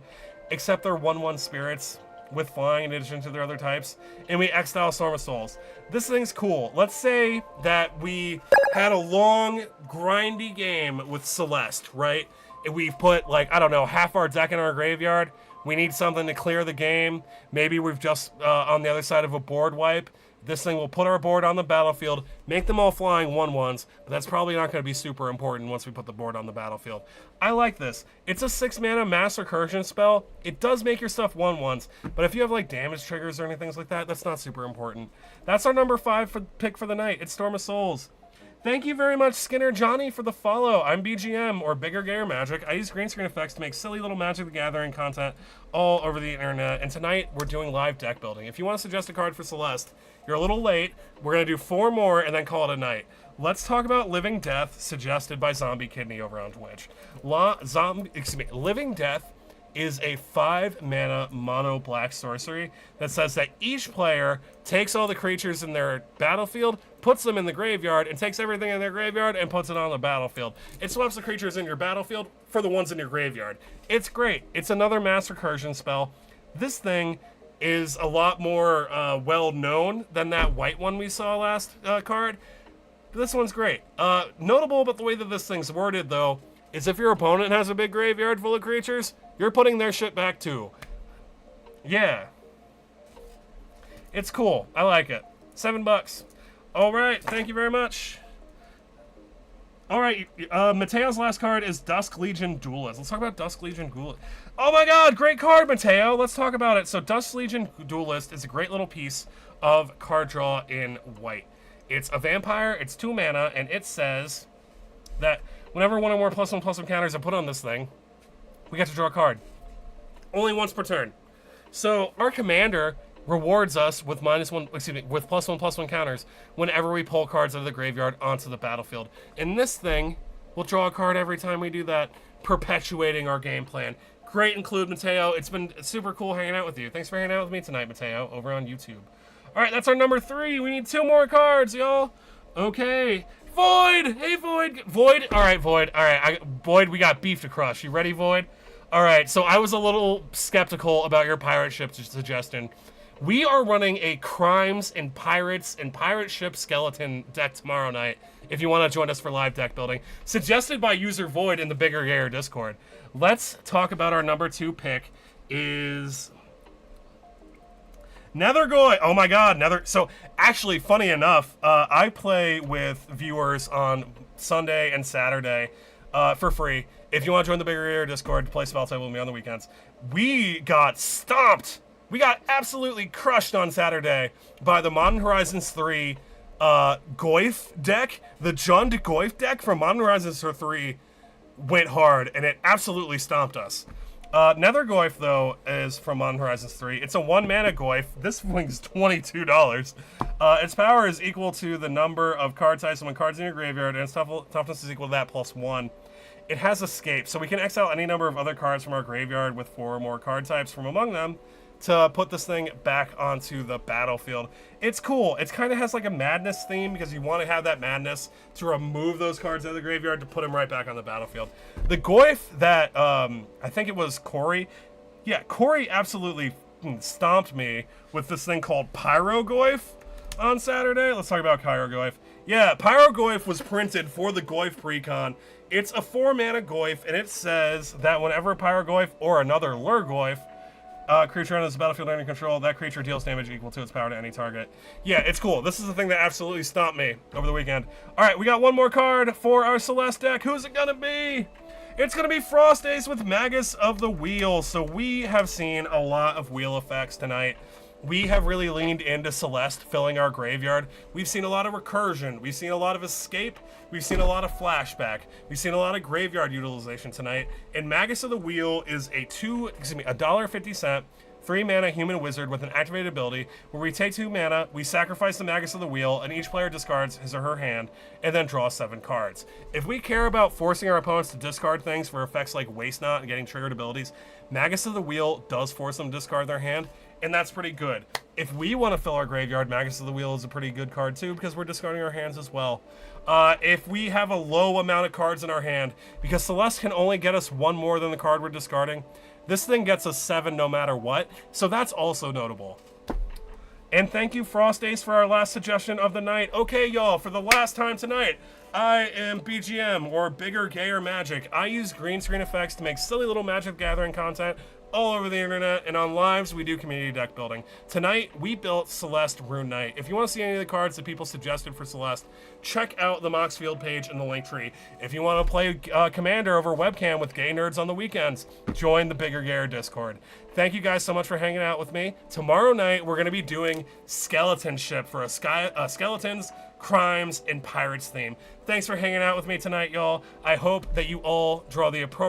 except their 1/1 spirits with flying in addition to their other types, and we exile Storm of Souls. This thing's cool. Let's say that we had a long, grindy game with Celeste, right? And we've put, like, I don't know, half our deck in our graveyard. We need something to clear the game. Maybe we've just on the other side of a board wipe. This thing will put our board on the battlefield, make them all flying 1/1s, but that's probably not going to be super important once we put the board on the battlefield. I like this. It's a 6-mana Mass Recursion spell. It does make your stuff 1/1s, but if you have like damage triggers or anything like that, that's not super important. That's our number 5 pick for the night. It's Storm of Souls. Thank you very much, Skinner Johnny, for the follow. I'm BGM, or Bigger Gayer Magic. I use green screen effects to make silly little Magic the Gathering content all over the internet, and tonight we're doing live deck building. If you want to suggest a card for Celeste, you're a little late. We're going to do 4 more and then call it a night. Let's talk about Living Death, suggested by Zombie Kidney over on Twitch. Living Death is a 5-mana mono black sorcery that says that each player takes all the creatures in their battlefield, puts them in the graveyard, and takes everything in their graveyard and puts it on the battlefield. It swaps the creatures in your battlefield for the ones in your graveyard. It's great. It's another Mass Recursion spell. This thing is a lot more well known than that white one we saw last card. This one's great. Notable about the way that this thing's worded, though, is if your opponent has a big graveyard full of creatures, you're putting their shit back too. Yeah. It's cool. I like it. $7. All right, thank you very much. All right, Mateo's last card is Dusk Legion Duelist. Let's talk about Dusk Legion Duelist. Oh my god, great card, Mateo. Let's talk about it. So Dusk Legion Duelist is a great little piece of card draw in white. It's a vampire, it's 2 mana, and it says that whenever one or more +1/+1 counters are put on this thing, we get to draw a card. Only once per turn. So our commander rewards us with with +1/+1 counters whenever we pull cards out of the graveyard onto the battlefield. And this thing will draw a card every time we do that, perpetuating our game plan. Great include, Mateo. It's been super cool hanging out with you. Thanks for hanging out with me tonight, Mateo, over on YouTube. All right, that's our number 3. We need 2 more cards, y'all. Okay. Void! Hey, Void! Void? All right, Void. All right, Void, we got beef to crush. You ready, Void? All right, so I was a little skeptical about your pirate ship suggestion. We are running a Crimes and Pirates and Pirate Ship Skeleton deck tomorrow night, if you want to join us for live deck building, suggested by user Void in the Bigger Gayer Discord. Let's talk about our number 2 pick is Nethergoy. Oh my god, So actually, funny enough, I play with viewers on Sunday and Saturday for free. If you want to join the Bigger Gayer Discord to play Spell Table with me on the weekends. We got stomped. We got absolutely crushed on Saturday by the Modern Horizons 3 Goyf deck. The Jund Goyf deck from Modern Horizons 3 went hard, and it absolutely stomped us. Nethergoyf, though, is from Modern Horizons 3. It's a 1-mana Goyf. This thing's $22. Its power is equal to the number of card types when cards in your graveyard, and its toughness is equal to that +1. It has escape, so we can exile any number of other cards from our graveyard with 4 or more card types from among them to put this thing back onto the battlefield. It's cool. It kind of has like a madness theme because you want to have that madness to remove those cards out of the graveyard to put them right back on the battlefield. The Goyf that, I think it was Corey. Yeah, Corey absolutely stomped me with this thing called Pyro Goyf on Saturday. Let's talk about Pyro Goyf. Yeah, Pyro Goyf was printed for the Goyf Precon. It's a 4-mana Goyf, and it says that whenever Pyro Goyf or another Lure Goyf creature enters the battlefield under control, that creature deals damage equal to its power to any target. Yeah, it's cool. This is the thing that absolutely stomped me over the weekend. All right, we got one more card for our Celes deck. Who's it gonna be? It's gonna be Frost Ace with Magus of the Wheel. So we have seen a lot of wheel effects tonight. We have really leaned into Celeste filling our graveyard. We've seen a lot of recursion. We've seen a lot of escape. We've seen a lot of flashback. We've seen a lot of graveyard utilization tonight. And Magus of the Wheel is a $1.50 3-mana human wizard with an activated ability where we take 2 mana, we sacrifice the Magus of the Wheel, and each player discards his or her hand and then draw 7 cards. If we care about forcing our opponents to discard things for effects like Waste Not and getting triggered abilities, Magus of the Wheel does force them to discard their hand, and that's pretty good. If we want to fill our graveyard, Magus of the Wheel is a pretty good card too because we're discarding our hands as well. If we have a low amount of cards in our hand, because Celeste can only get us 1 more than the card we're discarding, this thing gets us 7 no matter what, so that's also notable. And thank you, Frost Ace, for our last suggestion of the night. Okay, y'all, for the last time tonight, I am BGM, or Bigger Gayer Magic. I use green screen effects to make silly little Magic Gathering content all over the internet, and on lives we do community deck building. Tonight we built Celeste Rune Knight. If you want to see any of the cards that people suggested for Celeste, check out the Moxfield page in the link tree. If you want to play Commander over webcam with gay nerds on the weekends, join the Bigger Gayer Discord. Thank you guys so much for hanging out with me. Tomorrow night we're going to be doing Skeleton Ship for a Skeletons, Crimes, and Pirates theme. Thanks for hanging out with me tonight, y'all. I hope that you all draw the appropriate